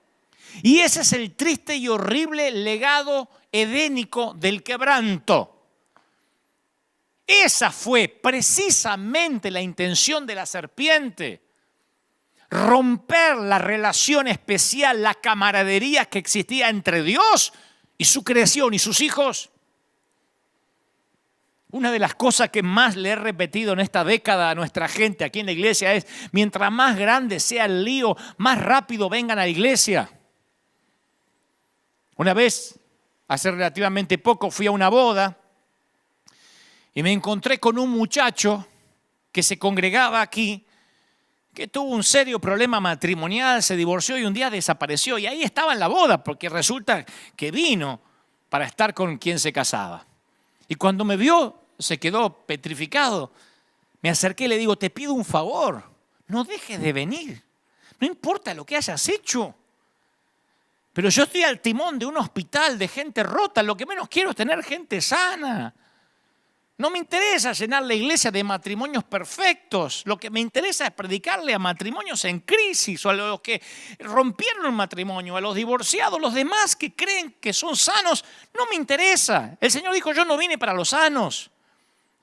Y ese es el triste y horrible legado edénico del quebranto. Esa fue precisamente la intención de la serpiente. Romper la relación especial, la camaradería que existía entre Dios y su creación y sus hijos. Una de las cosas que más le he repetido en esta década a nuestra gente aquí en la iglesia es: mientras más grande sea el lío, más rápido vengan a la iglesia. Una vez, hace relativamente poco, fui a una boda y me encontré con un muchacho que se congregaba aquí, que tuvo un serio problema matrimonial, se divorció y un día desapareció. Y ahí estaba en la boda, porque resulta que vino para estar con quien se casaba. Y cuando me vio, se quedó petrificado. Me acerqué y le digo: te pido un favor, no dejes de venir. No importa lo que hayas hecho. Pero yo estoy al timón de un hospital de gente rota. Lo que menos quiero es tener gente sana. No me interesa llenar la iglesia de matrimonios perfectos. Lo que me interesa es predicarle a matrimonios en crisis o a los que rompieron el matrimonio, a los divorciados, los demás que creen que son sanos. No me interesa. El Señor dijo, yo no vine para los sanos.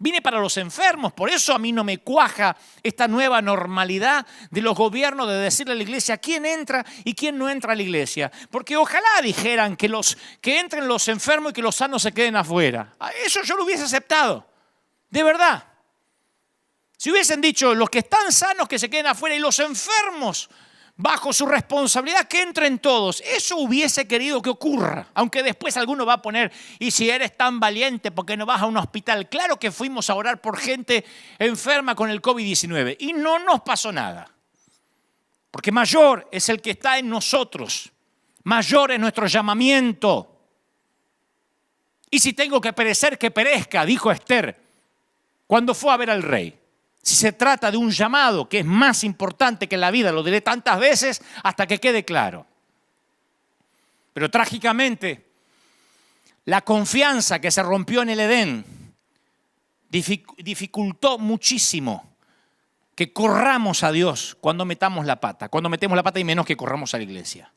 Vine para los enfermos. Por eso a mí no me cuaja esta nueva normalidad de los gobiernos de decirle a la iglesia quién entra y quién no entra a la iglesia. Porque ojalá dijeran que entren los enfermos y que los sanos se queden afuera. A eso yo lo hubiese aceptado. De verdad. Si hubiesen dicho los que están sanos que se queden afuera y los enfermos bajo su responsabilidad que entren todos, eso hubiese querido que ocurra. Aunque después alguno va a poner, y si eres tan valiente, ¿por qué no vas a un hospital? Claro que fuimos a orar por gente enferma con el COVID-19 y no nos pasó nada. Porque mayor es el que está en nosotros. Mayor es nuestro llamamiento. Y si tengo que perecer, que perezca, dijo Esther cuando fue a ver al rey. Si se trata de un llamado que es más importante que la vida, lo diré tantas veces hasta que quede claro. Pero trágicamente, la confianza que se rompió en el Edén dificultó muchísimo que corramos a Dios cuando metamos la pata. Cuando metemos la pata y menos que corramos a la iglesia.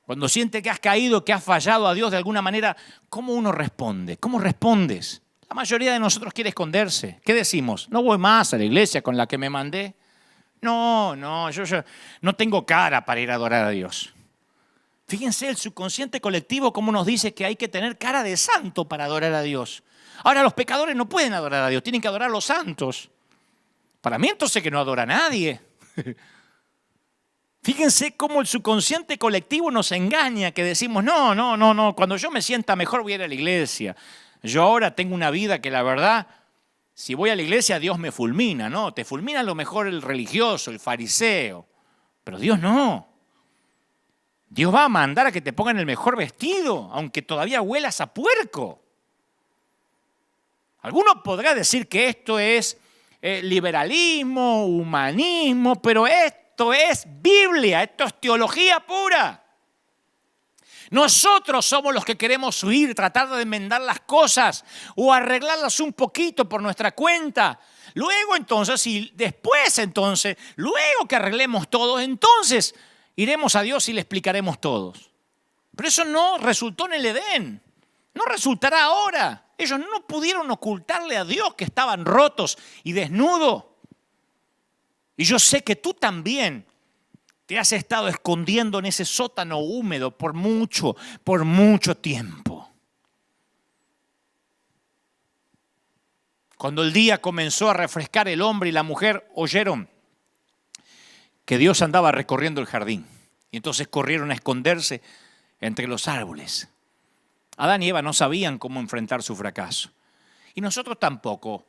Cuando sientes que has caído, que has fallado a Dios de alguna manera, ¿cómo uno responde? ¿Cómo respondes? La mayoría de nosotros quiere esconderse. ¿Qué decimos? No voy más a la iglesia con la que me mandé. No, yo no tengo cara para ir a adorar a Dios. Fíjense el subconsciente colectivo cómo nos dice que hay que tener cara de santo para adorar a Dios. Ahora los pecadores no pueden adorar a Dios, tienen que adorar a los santos. Para mí entonces que no adora a nadie. Fíjense cómo el subconsciente colectivo nos engaña, que decimos, no, cuando yo me sienta mejor voy a ir a la iglesia. Yo ahora tengo una vida que la verdad, si voy a la iglesia Dios me fulmina, ¿no? Te fulmina a lo mejor el religioso, el fariseo, pero Dios no. Dios va a mandar a que te pongan el mejor vestido, aunque todavía huelas a puerco. Alguno podrá decir que esto es liberalismo, humanismo, pero esto es Biblia, esto es teología pura. Nosotros somos los que queremos huir, tratar de enmendar las cosas o arreglarlas un poquito por nuestra cuenta. Luego entonces, luego que arreglemos todo, entonces iremos a Dios y le explicaremos todos. Pero eso no resultó en el Edén, no resultará ahora. Ellos no pudieron ocultarle a Dios que estaban rotos y desnudos. Y yo sé que tú también te has estado escondiendo en ese sótano húmedo por mucho tiempo. Cuando el día comenzó a refrescar, el hombre y la mujer oyeron que Dios andaba recorriendo el jardín. Y entonces corrieron a esconderse entre los árboles. Adán y Eva no sabían cómo enfrentar su fracaso. Y nosotros tampoco.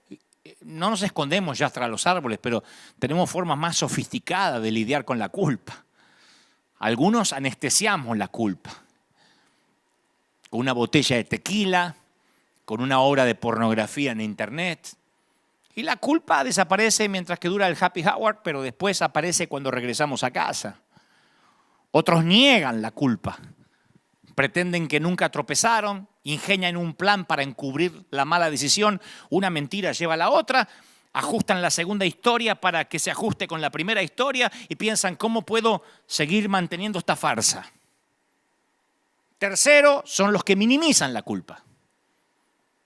No nos escondemos ya tras los árboles, pero tenemos formas más sofisticadas de lidiar con la culpa. Algunos anestesiamos la culpa. Con una botella de tequila, con una obra de pornografía en internet. Y la culpa desaparece mientras que dura el happy hour, pero después aparece cuando regresamos a casa. Otros niegan la culpa. Pretenden que nunca tropezaron, ingenian un plan para encubrir la mala decisión, una mentira lleva a la otra, ajustan la segunda historia para que se ajuste con la primera historia y piensan, ¿cómo puedo seguir manteniendo esta farsa? Tercero, son los que minimizan la culpa.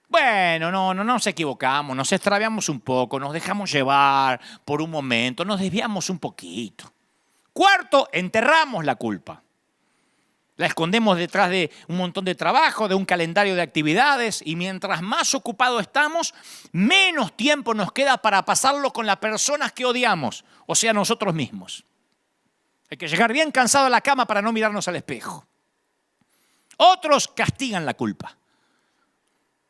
Bueno, no nos equivocamos, nos extraviamos un poco, nos dejamos llevar por un momento, nos desviamos un poquito. Cuarto, enterramos la culpa. La escondemos detrás de un montón de trabajo, de un calendario de actividades y mientras más ocupados estamos, menos tiempo nos queda para pasarlo con las personas que odiamos, o sea, nosotros mismos. Hay que llegar bien cansado a la cama para no mirarnos al espejo. Otros castigan la culpa.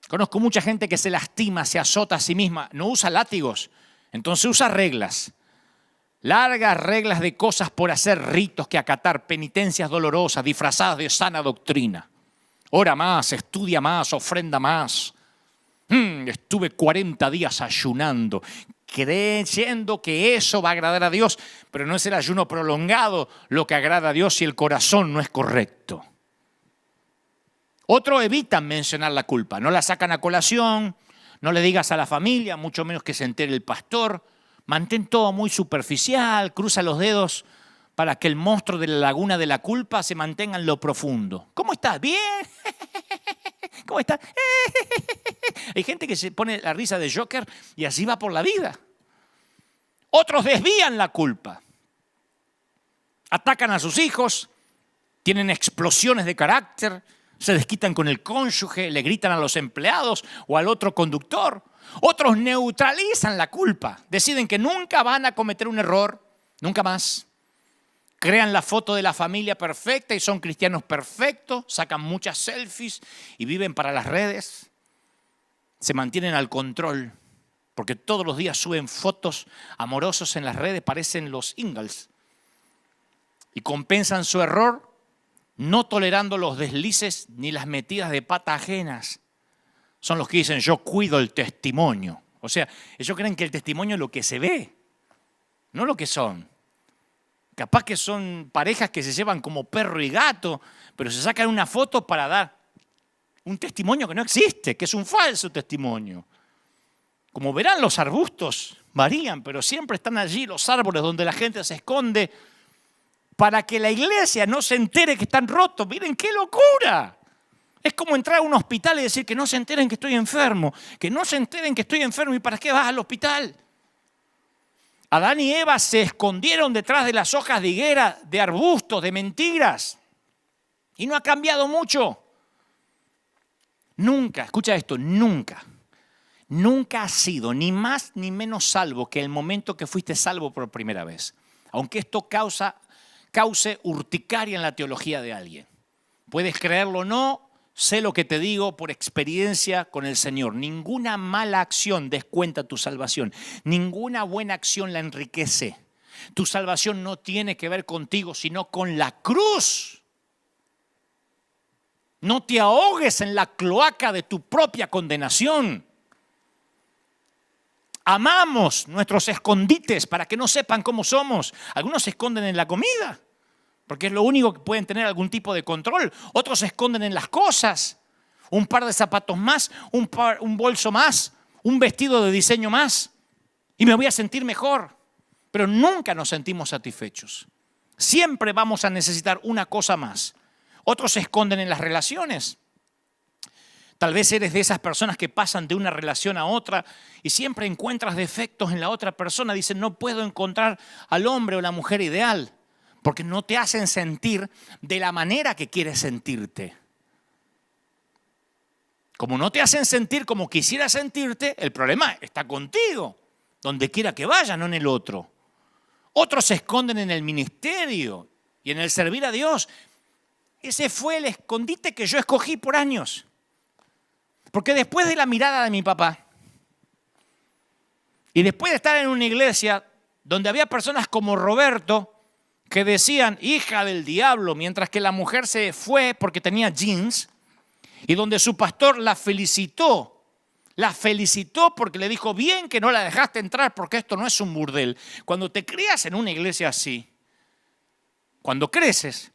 Conozco mucha gente que se lastima, se azota a sí misma, no usa látigos, entonces usa reglas. Largas reglas de cosas por hacer, ritos que acatar, penitencias dolorosas disfrazadas de sana doctrina. Ora más, estudia más, ofrenda más. Estuve 40 días ayunando. creyendo que eso va a agradar a Dios, pero no es el ayuno prolongado lo que agrada a Dios si el corazón no es correcto. Otros evitan mencionar la culpa, no la sacan a colación, no le digas a la familia, mucho menos que se entere el pastor. Mantén todo muy superficial, cruza los dedos para que el monstruo de la laguna de la culpa se mantenga en lo profundo. ¿Cómo estás? ¿Bien? ¿Cómo estás? Hay gente que se pone la risa de Joker y así va por la vida. Otros desvían la culpa. Atacan a sus hijos, tienen explosiones de carácter, se desquitan con el cónyuge, le gritan a los empleados o al otro conductor. Otros neutralizan la culpa, deciden que nunca van a cometer un error, nunca más. Crean la foto de la familia perfecta y son cristianos perfectos, sacan muchas selfies y viven para las redes. Se mantienen al control porque todos los días suben fotos amorosos en las redes, parecen los Ingalls. Y compensan su error no tolerando los deslices ni las metidas de pata ajenas. Son los que dicen, yo cuido el testimonio. O sea, ellos creen que el testimonio es lo que se ve, no lo que son. Capaz que son parejas que se llevan como perro y gato, pero se sacan una foto para dar un testimonio que no existe, que es un falso testimonio. Como verán, los arbustos varían, pero siempre están allí los árboles donde la gente se esconde para que la iglesia no se entere que están rotos. Miren qué locura. Es como entrar a un hospital y decir que no se enteren que estoy enfermo, que no se enteren que estoy enfermo. ¿Y para qué vas al hospital? Adán y Eva se escondieron detrás de las hojas de higuera, de arbustos, de mentiras. Y no ha cambiado mucho. Nunca, escucha esto, nunca has sido ni más ni menos salvo que el momento que fuiste salvo por primera vez. Aunque esto cause urticaria en la teología de alguien. Puedes creerlo o no, sé lo que te digo por experiencia con el Señor. Ninguna mala acción descuenta tu salvación. Ninguna buena acción la enriquece. Tu salvación no tiene que ver contigo, sino con la cruz. No te ahogues en la cloaca de tu propia condenación. Amamos nuestros escondites para que no sepan cómo somos. Algunos se esconden en la comida, porque es lo único que pueden tener algún tipo de control. Otros se esconden en las cosas. Un par de zapatos más, un bolso más, un vestido de diseño más. Y me voy a sentir mejor. Pero nunca nos sentimos satisfechos. Siempre vamos a necesitar una cosa más. Otros se esconden en las relaciones. Tal vez eres de esas personas que pasan de una relación a otra y siempre encuentras defectos en la otra persona. Dicen, no puedo encontrar al hombre o la mujer ideal porque no te hacen sentir de la manera que quieres sentirte. Como no te hacen sentir como quisieras sentirte, el problema está contigo, donde quiera que vaya, no en el otro. Otros se esconden en el ministerio y en el servir a Dios. Ese fue el escondite que yo escogí por años. Porque después de la mirada de mi papá y después de estar en una iglesia donde había personas como Roberto que decían hija del diablo mientras que la mujer se fue porque tenía jeans y donde su pastor la felicitó porque le dijo bien que no la dejaste entrar porque esto no es un burdel. Cuando te crías en una iglesia así, cuando creces,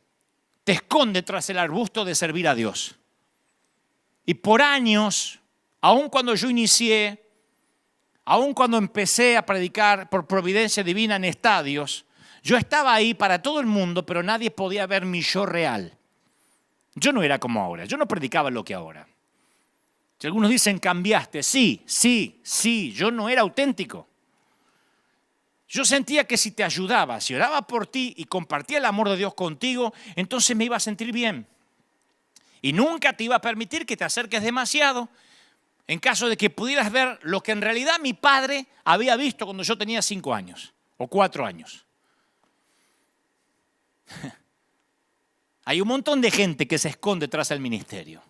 te escondes tras el arbusto de servir a Dios. Y por años, aun cuando yo inicié, aun cuando empecé a predicar por providencia divina en estadios, yo estaba ahí para todo el mundo, pero nadie podía ver mi yo real. Yo no era como ahora, yo no predicaba lo que ahora. Si algunos dicen cambiaste, sí, yo no era auténtico. Yo sentía que si te ayudaba, si oraba por ti y compartía el amor de Dios contigo, entonces me iba a sentir bien. Y nunca te iba a permitir que te acerques demasiado en caso de que pudieras ver lo que en realidad mi padre había visto cuando yo tenía 5 años o 4 años. Hay un montón de gente que se esconde tras el ministerio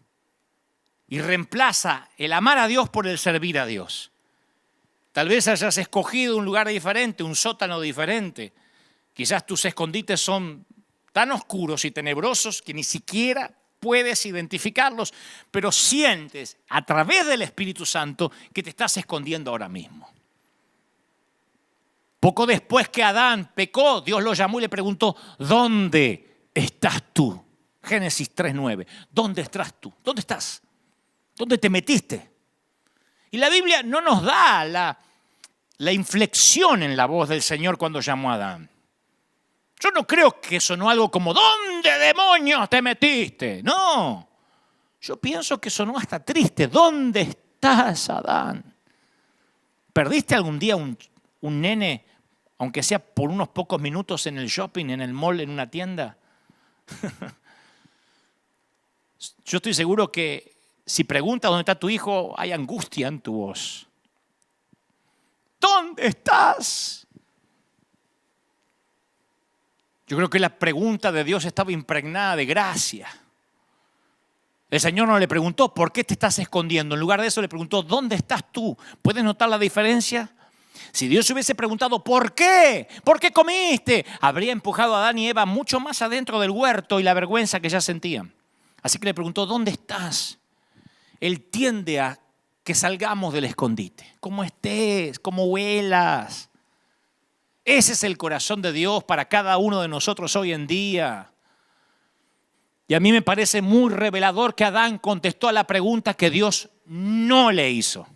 y reemplaza el amar a Dios por el servir a Dios. Tal vez hayas escogido un lugar diferente, un sótano diferente. Quizás tus escondites son tan oscuros y tenebrosos que ni siquiera puedes identificarlos, pero sientes a través del Espíritu Santo que te estás escondiendo ahora mismo. Poco después que Adán pecó, Dios lo llamó y le preguntó, ¿dónde estás tú? Génesis 3:9. ¿Dónde estás tú? ¿Dónde estás? ¿Dónde te metiste? Y la Biblia no nos da la inflexión en la voz del Señor cuando llamó a Adán. Yo no creo que sonó algo como, ¿dónde demonios te metiste? No, yo pienso que sonó hasta triste. ¿Dónde estás, Adán? ¿Perdiste algún día un nene, aunque sea por unos pocos minutos en el shopping, en el mall, en una tienda? Yo estoy seguro que si preguntas dónde está tu hijo, hay angustia en tu voz. ¿Dónde estás? Yo creo que la pregunta de Dios estaba impregnada de gracia. El Señor no le preguntó, ¿por qué te estás escondiendo? En lugar de eso le preguntó, ¿dónde estás tú? ¿Puedes notar la diferencia? Si Dios hubiese preguntado, ¿por qué? ¿Por qué comiste? Habría empujado a Adán y Eva mucho más adentro del huerto y la vergüenza que ya sentían. Así que le preguntó, ¿dónde estás? Él tiende a que salgamos del escondite. ¿Cómo estés? ¿Cómo huelas? Ese es el corazón de Dios para cada uno de nosotros hoy en día. Y a mí me parece muy revelador que Adán contestó a la pregunta que Dios no le hizo.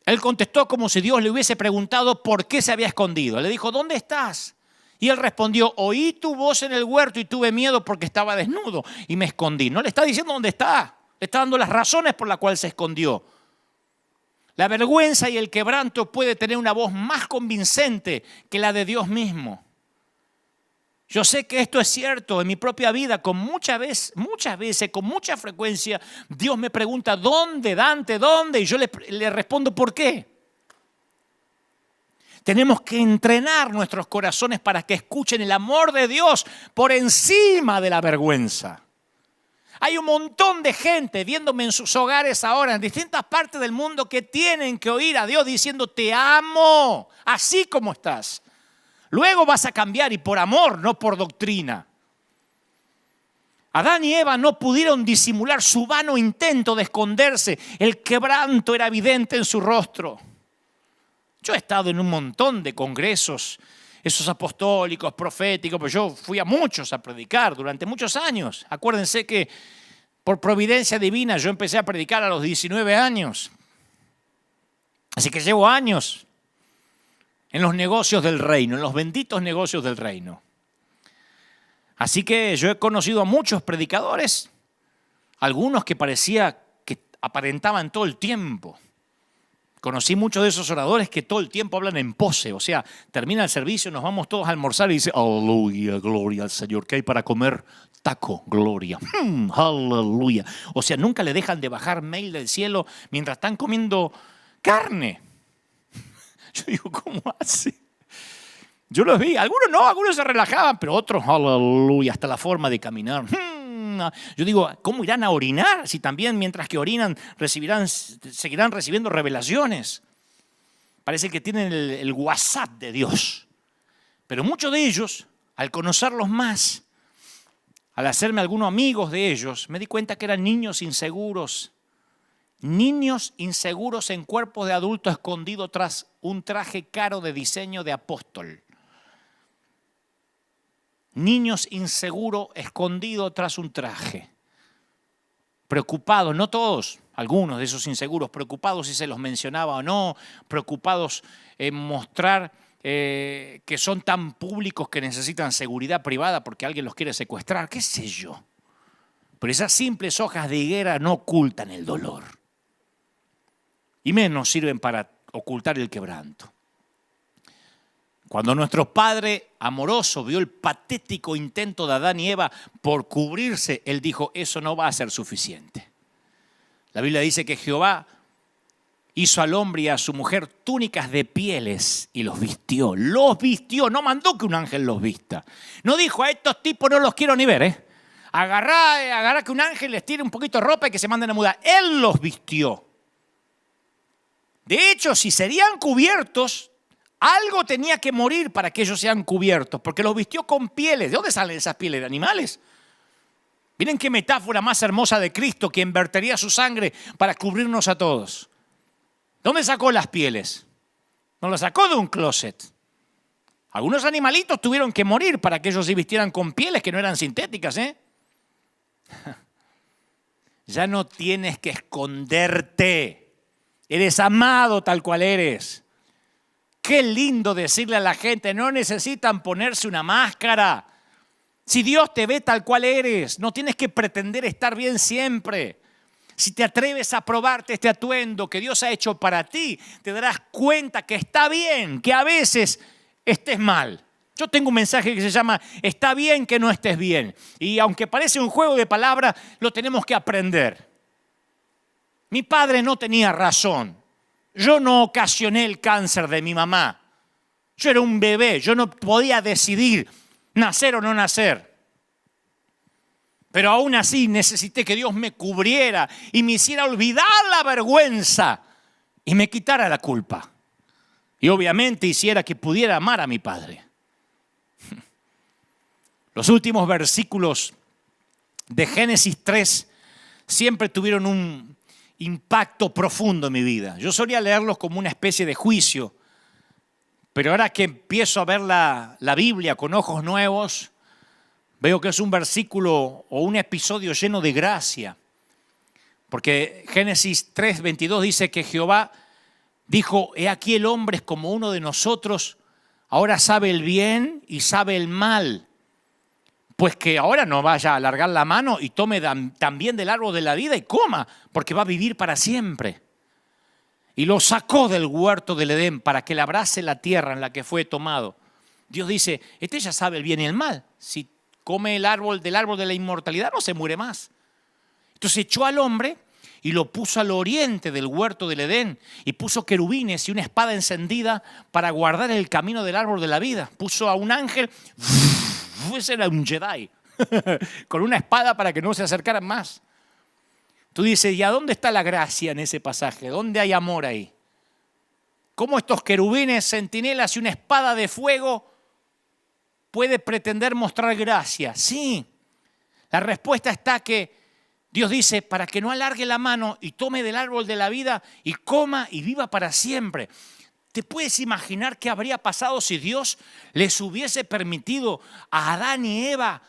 Él contestó como si Dios le hubiese preguntado por qué se había escondido. Le dijo, ¿dónde estás? Y él respondió, oí tu voz en el huerto y tuve miedo porque estaba desnudo y me escondí. No le está diciendo dónde está, le está dando las razones por las cuales se escondió. La vergüenza y el quebranto puede tener una voz más convincente que la de Dios mismo. Yo sé que esto es cierto en mi propia vida. Muchas veces, con mucha frecuencia, Dios me pregunta, ¿dónde, Dante? ¿Dónde? Y yo le respondo, ¿por qué? Tenemos que entrenar nuestros corazones para que escuchen el amor de Dios por encima de la vergüenza. Hay un montón de gente viéndome en sus hogares ahora, en distintas partes del mundo, que tienen que oír a Dios diciendo, te amo, así como estás. Luego vas a cambiar y por amor, no por doctrina. Adán y Eva no pudieron disimular su vano intento de esconderse. El quebranto era evidente en su rostro. Yo he estado en un montón de congresos, esos apostólicos, proféticos, pero yo fui a muchos a predicar durante muchos años. Acuérdense que por providencia divina yo empecé a predicar a los 19 años. Así que llevo años en los negocios del reino, en los benditos negocios del reino. Así que yo he conocido a muchos predicadores, algunos que parecía que aparentaban todo el tiempo. Conocí muchos de esos oradores que todo el tiempo hablan en pose, o sea, termina el servicio, nos vamos todos a almorzar y dice, aleluya, gloria al Señor, ¿qué hay para comer? Taco, gloria, aleluya. O sea, nunca le dejan de bajar mail del cielo mientras están comiendo carne. Yo digo, ¿cómo hace? Yo los vi, algunos se relajaban, pero otros, aleluya, hasta la forma de caminar. Yo digo, ¿cómo irán a orinar si también mientras que orinan seguirán recibiendo revelaciones? Parece que tienen el WhatsApp de Dios. Pero muchos de ellos, al conocerlos más, al hacerme algunos amigos de ellos, me di cuenta que eran niños inseguros. Niños inseguros en cuerpos de adulto escondidos tras un traje caro de diseño de apóstol. Niños inseguros escondidos tras un traje. Preocupados, no todos, algunos de esos inseguros, preocupados si se los mencionaba o no, preocupados en mostrar que son tan públicos que necesitan seguridad privada porque alguien los quiere secuestrar, qué sé yo. Pero esas simples hojas de higuera no ocultan el dolor. Y menos sirven para ocultar el quebranto. Cuando nuestro Padre amoroso vio el patético intento de Adán y Eva por cubrirse, Él dijo, eso no va a ser suficiente. La Biblia dice que Jehová hizo al hombre y a su mujer túnicas de pieles y los vistió. Los vistió, no mandó que un ángel los vista. No dijo, a estos tipos no los quiero ni ver. Agarrá que un ángel les tire un poquito de ropa y que se manden a mudar. Él los vistió. De hecho, si serían cubiertos, algo tenía que morir para que ellos sean cubiertos, porque los vistió con pieles. ¿De dónde salen esas pieles? ¿De animales? Miren qué metáfora más hermosa de Cristo, quien vertería su sangre para cubrirnos a todos. ¿Dónde sacó las pieles? No la sacó de un closet. Algunos animalitos tuvieron que morir para que ellos se vistieran con pieles que no eran sintéticas, ¿eh? Ya no tienes que esconderte. Eres amado tal cual eres. Qué lindo decirle a la gente, no necesitan ponerse una máscara. Si Dios te ve tal cual eres, no tienes que pretender estar bien siempre. Si te atreves a probarte este atuendo que Dios ha hecho para ti, te darás cuenta que está bien, que a veces estés mal. Yo tengo un mensaje que se llama, está bien que no estés bien. Y aunque parece un juego de palabras, lo tenemos que aprender. Mi padre no tenía razón. Yo no ocasioné el cáncer de mi mamá. Yo era un bebé, yo no podía decidir nacer o no nacer. Pero aún así necesité que Dios me cubriera y me hiciera olvidar la vergüenza y me quitara la culpa. Y obviamente hiciera que pudiera amar a mi padre. Los últimos versículos de Génesis 3 siempre tuvieron un impacto profundo en mi vida. Yo solía leerlos como una especie de juicio, pero ahora que empiezo a ver la Biblia con ojos nuevos, veo que es un versículo o un episodio lleno de gracia. Porque Génesis 3:22 dice que Jehová dijo, he aquí el hombre es como uno de nosotros, ahora sabe el bien y sabe el mal. Pues que ahora no vaya a alargar la mano y tome también del árbol de la vida y coma, porque va a vivir para siempre. Y lo sacó del huerto del Edén para que labrase la tierra en la que fue tomado. Dios dice, este ya sabe el bien y el mal. Si come del árbol de la inmortalidad, no se muere más. Entonces echó al hombre y lo puso al oriente del huerto del Edén y puso querubines y una espada encendida para guardar el camino del árbol de la vida. Puso a un ángel, ese era un Jedi, con una espada para que no se acercaran más. Tú dices, ¿y a dónde está la gracia en ese pasaje? ¿Dónde hay amor ahí? ¿Cómo estos querubines, centinelas y una espada de fuego puede pretender mostrar gracia? Sí, la respuesta está que Dios dice, para que no alargue la mano y tome del árbol de la vida y coma y viva para siempre. ¿Te puedes imaginar qué habría pasado si Dios les hubiese permitido a Adán y Eva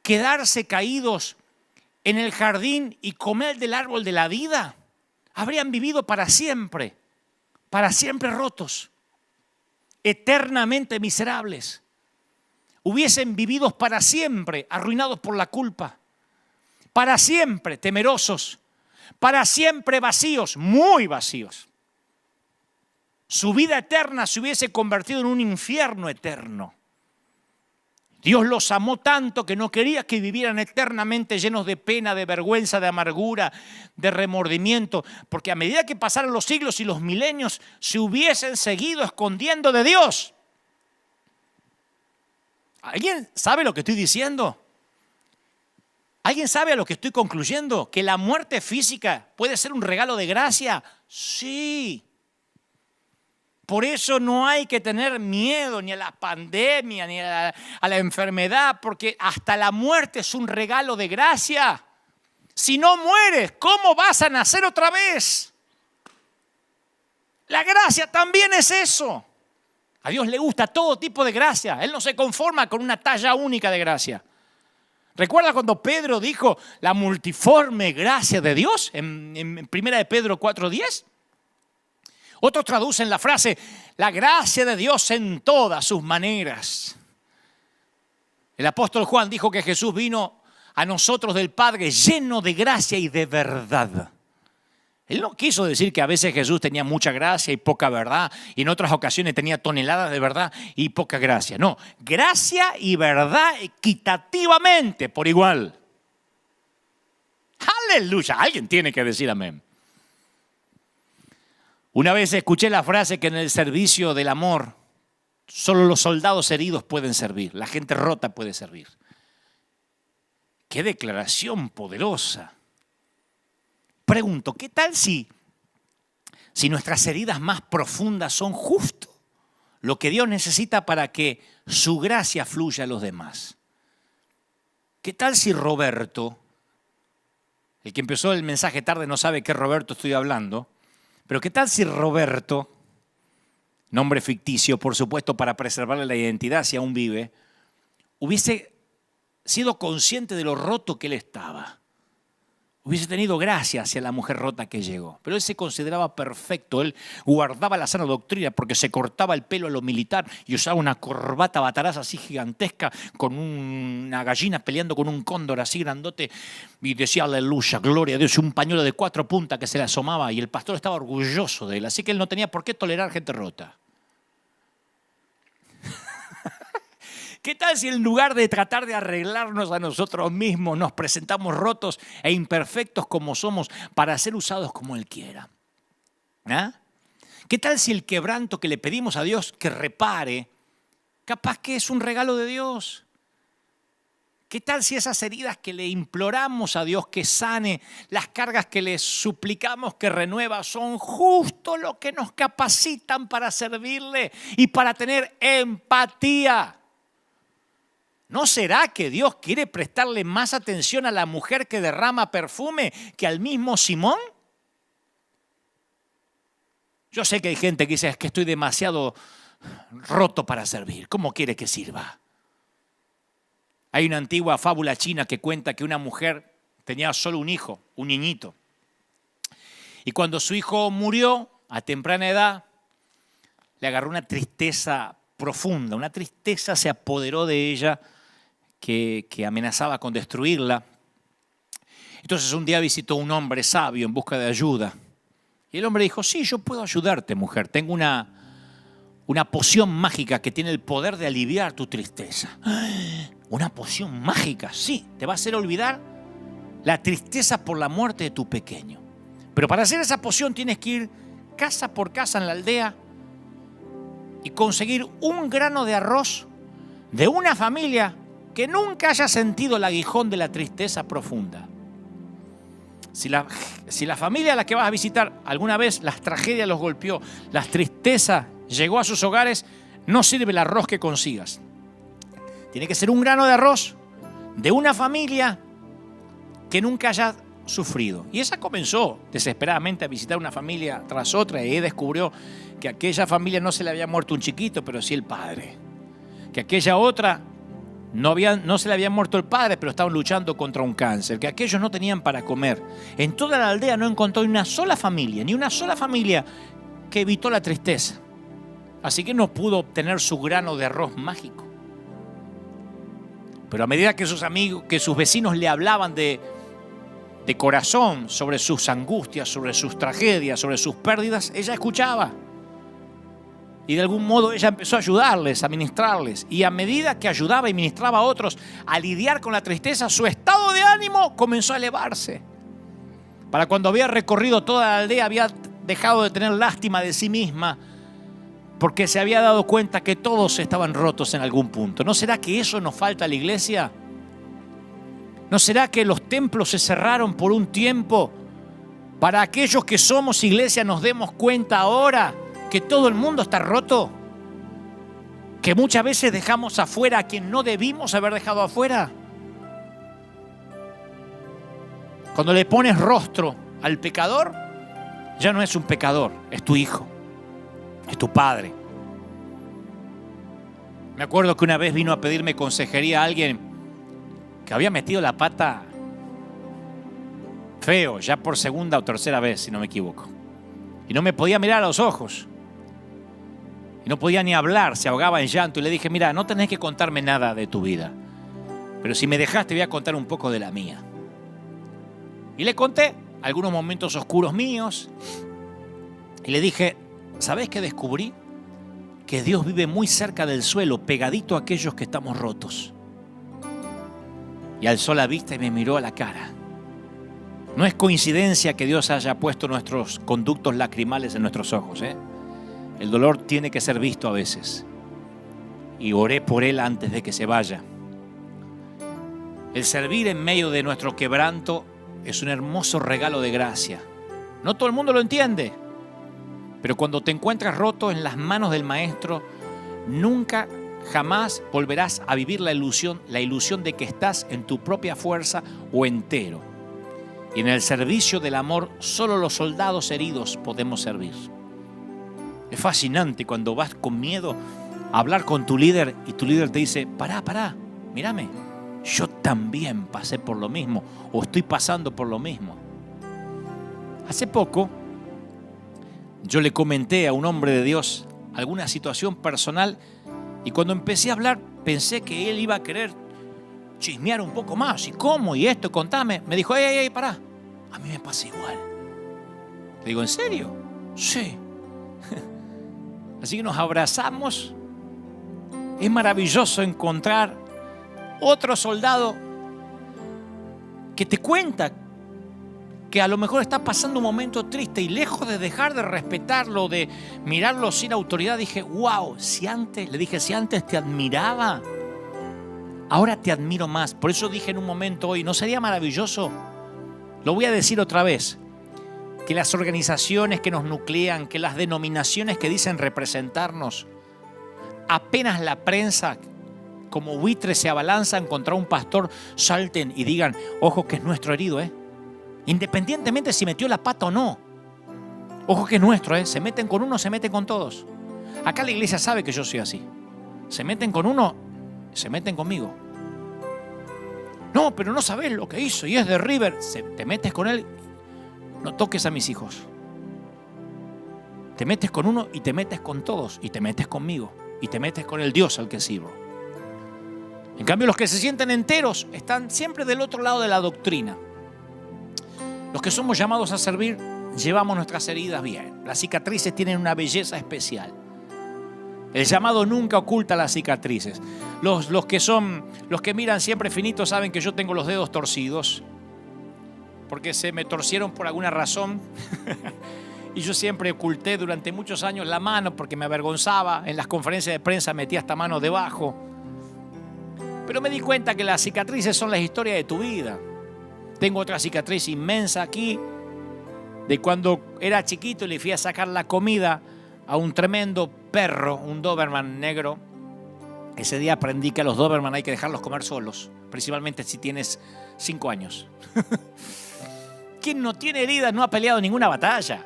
quedarse caídos en el jardín y comer del árbol de la vida? Habrían vivido para siempre rotos, eternamente miserables. Hubiesen vivido para siempre arruinados por la culpa, para siempre temerosos, para siempre vacíos, muy vacíos. Su vida eterna se hubiese convertido en un infierno eterno. Dios los amó tanto que no quería que vivieran eternamente llenos de pena, de vergüenza, de amargura, de remordimiento, porque a medida que pasaran los siglos y los milenios, se hubiesen seguido escondiendo de Dios. ¿Alguien sabe lo que estoy diciendo? ¿Alguien sabe a lo que estoy concluyendo? ¿Que la muerte física puede ser un regalo de gracia? Sí. Por eso no hay que tener miedo ni a la pandemia, ni a la enfermedad, porque hasta la muerte es un regalo de gracia. Si no mueres, ¿cómo vas a nacer otra vez? La gracia también es eso. A Dios le gusta todo tipo de gracia. Él no se conforma con una talla única de gracia. ¿Recuerda cuando Pedro dijo la multiforme gracia de Dios en 1 de Pedro 4:10? Otros traducen la frase, la gracia de Dios en todas sus maneras. El apóstol Juan dijo que Jesús vino a nosotros del Padre lleno de gracia y de verdad. Él no quiso decir que a veces Jesús tenía mucha gracia y poca verdad, y en otras ocasiones tenía toneladas de verdad y poca gracia. No, gracia y verdad equitativamente, por igual. ¡Aleluya! Alguien tiene que decir amén. Una vez escuché la frase que en el servicio del amor solo los soldados heridos pueden servir, la gente rota puede servir. ¡Qué declaración poderosa! Pregunto, ¿qué tal si nuestras heridas más profundas son justo lo que Dios necesita para que su gracia fluya a los demás? ¿Qué tal si Roberto, el que empezó el mensaje tarde no sabe qué Roberto estoy hablando, pero qué tal si Roberto nombre ficticio, por supuesto, para preservarle la identidad si aún vive, hubiese sido consciente de lo roto que él estaba. Hubiese tenido gracia hacia la mujer rota que llegó. Pero él se consideraba perfecto. Él guardaba la sana doctrina porque se cortaba el pelo a lo militar y usaba una corbata bataraza así gigantesca con una gallina peleando con un cóndor así grandote. Y decía, aleluya, gloria a Dios, y un pañuelo de 4 puntas que se le asomaba. Y el pastor estaba orgulloso de él. Así que él no tenía por qué tolerar gente rota. ¿Qué tal si en lugar de tratar de arreglarnos a nosotros mismos, nos presentamos rotos e imperfectos como somos para ser usados como Él quiera? ¿Ah? ¿Qué tal si el quebranto que le pedimos a Dios que repare, capaz que es un regalo de Dios? ¿Qué tal si esas heridas que le imploramos a Dios que sane, las cargas que le suplicamos que renueva, son justo lo que nos capacitan para servirle y para tener empatía? ¿No será que Dios quiere prestarle más atención a la mujer que derrama perfume que al mismo Simón? Yo sé que hay gente que dice, es que estoy demasiado roto para servir. ¿Cómo quiere que sirva? Hay una antigua fábula china que cuenta que una mujer tenía solo un hijo, un niñito. Y cuando su hijo murió a temprana edad, le agarró una tristeza profunda. Una tristeza se apoderó de ella que amenazaba con destruirla. Entonces un día visitó a un hombre sabio en busca de ayuda. Y el hombre dijo, sí, yo puedo ayudarte, mujer. Tengo una poción mágica que tiene el poder de aliviar tu tristeza. ¿Una poción mágica? Sí, te va a hacer olvidar la tristeza por la muerte de tu pequeño. Pero para hacer esa poción tienes que ir casa por casa en la aldea y conseguir un grano de arroz de una familia que nunca haya sentido el aguijón de la tristeza profunda. Si la familia a la que vas a visitar alguna vez las tragedias los golpeó, las tristezas llegó a sus hogares, no sirve el arroz que consigas. Tiene que ser un grano de arroz de una familia que nunca haya sufrido. Y esa comenzó desesperadamente a visitar una familia tras otra y descubrió que a aquella familia no se le había muerto un chiquito, pero sí el padre. Que aquella otra no se le había muerto el padre, pero estaban luchando contra un cáncer. Que aquellos no tenían para comer. En toda la aldea no encontró ni una sola familia que evitó la tristeza. Así que no pudo obtener su grano de arroz mágico. Pero a medida que sus vecinos le hablaban de corazón sobre sus angustias, sobre sus tragedias, sobre sus pérdidas, ella escuchaba. Y de algún modo ella empezó a ayudarles, a ministrarles. Y a medida que ayudaba y ministraba a otros a lidiar con la tristeza, su estado de ánimo comenzó a elevarse. Para cuando había recorrido toda la aldea, había dejado de tener lástima de sí misma, porque se había dado cuenta que todos estaban rotos en algún punto. ¿No será que eso nos falta a la iglesia? ¿No será que los templos se cerraron por un tiempo para aquellos que somos iglesia nos demos cuenta ahora que todo el mundo está roto? Que muchas veces dejamos afuera a quien no debimos haber dejado afuera. Cuando le pones rostro al pecador, ya no es un pecador, es tu hijo, es tu padre. Me acuerdo que una vez vino a pedirme consejería a alguien que había metido la pata feo, ya por segunda o tercera vez, si no me equivoco. Y no me podía mirar a los ojos. Y no podía ni hablar, se ahogaba en llanto. Y le dije, mira, no tenés que contarme nada de tu vida, pero si me dejás te voy a contar un poco de la mía. Y le conté algunos momentos oscuros míos. Y le dije, ¿sabés qué descubrí? Que Dios vive muy cerca del suelo, pegadito a aquellos que estamos rotos. Y alzó la vista y me miró a la cara. No es coincidencia que Dios haya puesto nuestros conductos lacrimales en nuestros ojos, ¿eh? El dolor tiene que ser visto a veces. Y oré por él antes de que se vaya. El servir en medio de nuestro quebranto es un hermoso regalo de gracia. No todo el mundo lo entiende, pero cuando te encuentras roto en las manos del Maestro, nunca, jamás volverás a vivir la ilusión de que estás en tu propia fuerza o entero. Y en el servicio del amor, solo los soldados heridos podemos servir. Es fascinante cuando vas con miedo a hablar con tu líder y tu líder te dice, pará, mírame, yo también pasé por lo mismo o estoy pasando por lo mismo. Hace poco yo le comenté a un hombre de Dios alguna situación personal y cuando empecé a hablar pensé que él iba a querer chismear un poco más. ¿Y cómo? ¿Y esto? Contame. Me dijo, ey, pará. A mí me pasa igual. Le digo, ¿en serio? Sí. Así que nos abrazamos. Es maravilloso encontrar otro soldado que te cuenta que a lo mejor está pasando un momento triste y lejos de dejar de respetarlo, de mirarlo sin autoridad, dije, wow, si antes te admiraba, ahora te admiro más. Por eso dije en un momento hoy, ¿no sería maravilloso? Lo voy a decir otra vez, que las organizaciones que nos nuclean, que las denominaciones que dicen representarnos, apenas la prensa como buitres se abalanzan contra un pastor, salten y digan, ojo que es nuestro herido, independientemente si metió la pata o no. Ojo que es nuestro, se meten con uno, se meten con todos. Acá la iglesia sabe que yo soy así. Se meten con uno, se meten conmigo. No, pero no sabes lo que hizo y es de River. Te metes con él, no toques a mis hijos. Te metes con uno y te metes con todos. Y te metes conmigo. Y te metes con el Dios al que sirvo. En cambio, los que se sienten enteros están siempre del otro lado de la doctrina. Los que somos llamados a servir, llevamos nuestras heridas bien. Las cicatrices tienen una belleza especial. El llamado nunca oculta las cicatrices. Los que miran siempre finito saben que yo tengo los dedos torcidos. Porque se me torcieron por alguna razón. Y yo siempre oculté durante muchos años la mano porque me avergonzaba. En las conferencias de prensa metía esta mano debajo. Pero me di cuenta que las cicatrices son las historias de tu vida. Tengo otra cicatriz inmensa aquí de cuando era chiquito y le fui a sacar la comida a un tremendo perro, un Doberman negro. Ese día aprendí que a los Doberman hay que dejarlos comer solos, principalmente si tienes 5 años. Quien no tiene heridas no ha peleado ninguna batalla.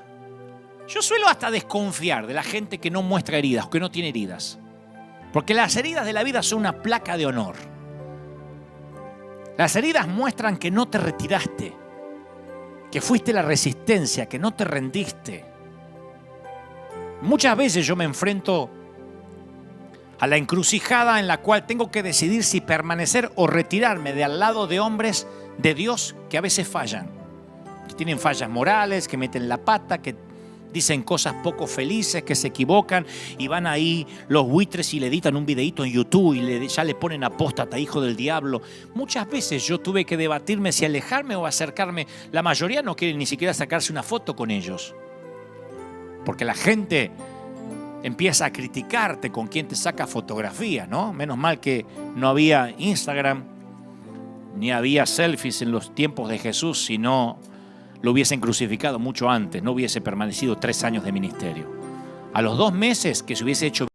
Yo suelo hasta desconfiar de la gente que no muestra heridas o que no tiene heridas. Porque las heridas de la vida son una placa de honor. Las heridas muestran que no te retiraste, que fuiste la resistencia, que no te rendiste. Muchas veces yo me enfrento a la encrucijada en la cual tengo que decidir si permanecer o retirarme de al lado de hombres de Dios que a veces fallan, que tienen fallas morales, que meten la pata, que dicen cosas poco felices, que se equivocan y van ahí los buitres y le editan un videíto en YouTube y ya le ponen apóstata, hijo del diablo. Muchas veces yo tuve que debatirme si alejarme o acercarme. La mayoría no quiere ni siquiera sacarse una foto con ellos. Porque la gente empieza a criticarte con quien te saca fotografías, ¿no? Menos mal que no había Instagram ni había selfies en los tiempos de Jesús, sino lo hubiesen crucificado mucho antes, no hubiese permanecido 3 años de ministerio. A los 2 meses que se hubiese hecho...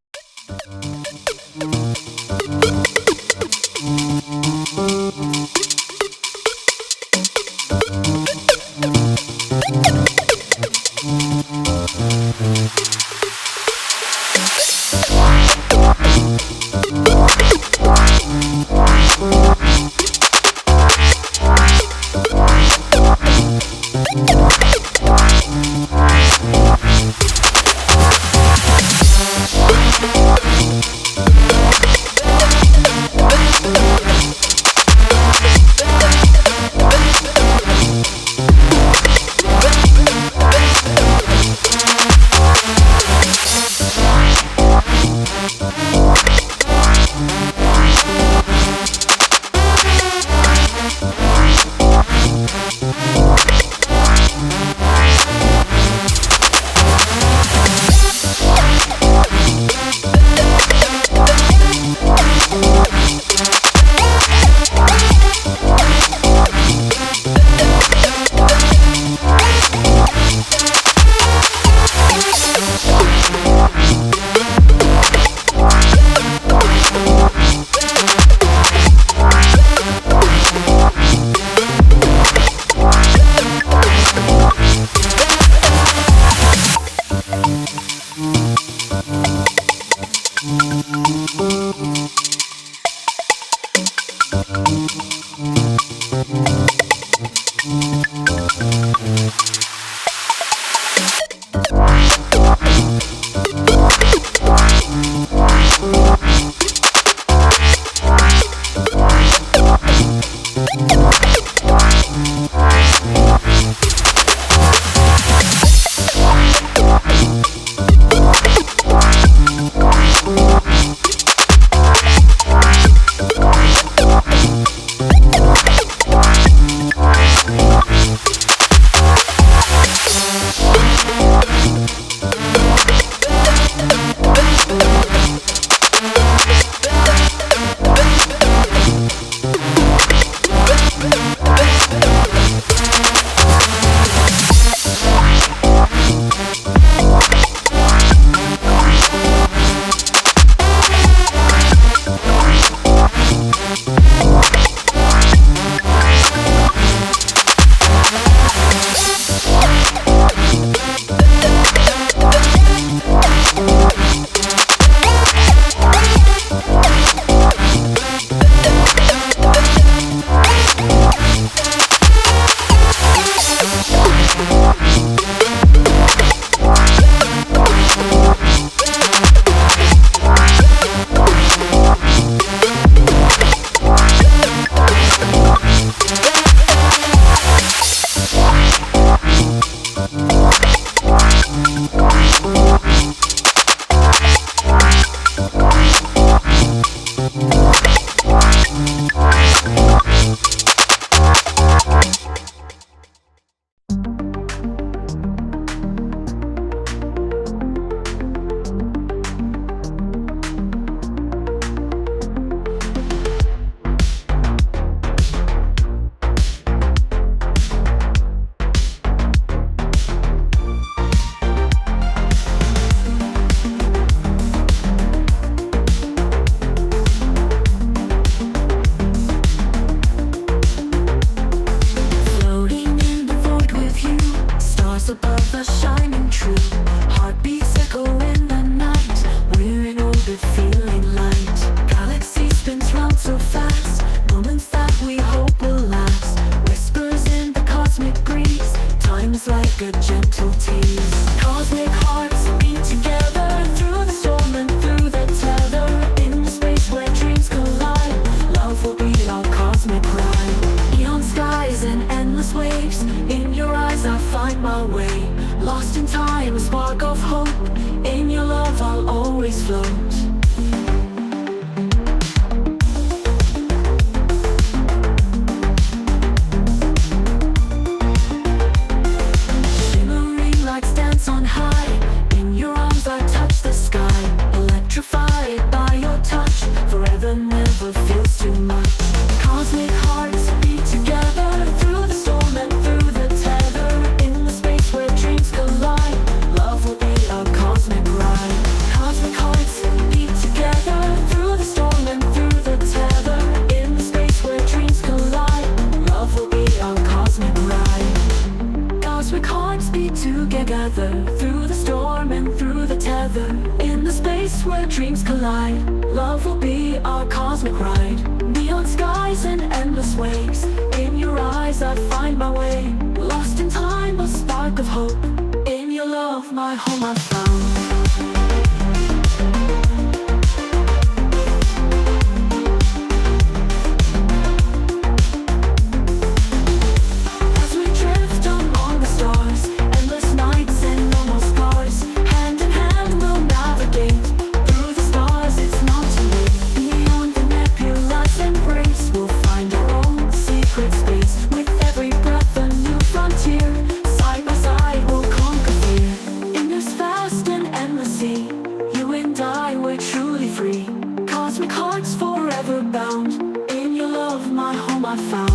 Cosmic hearts forever bound. In your love, my home I found.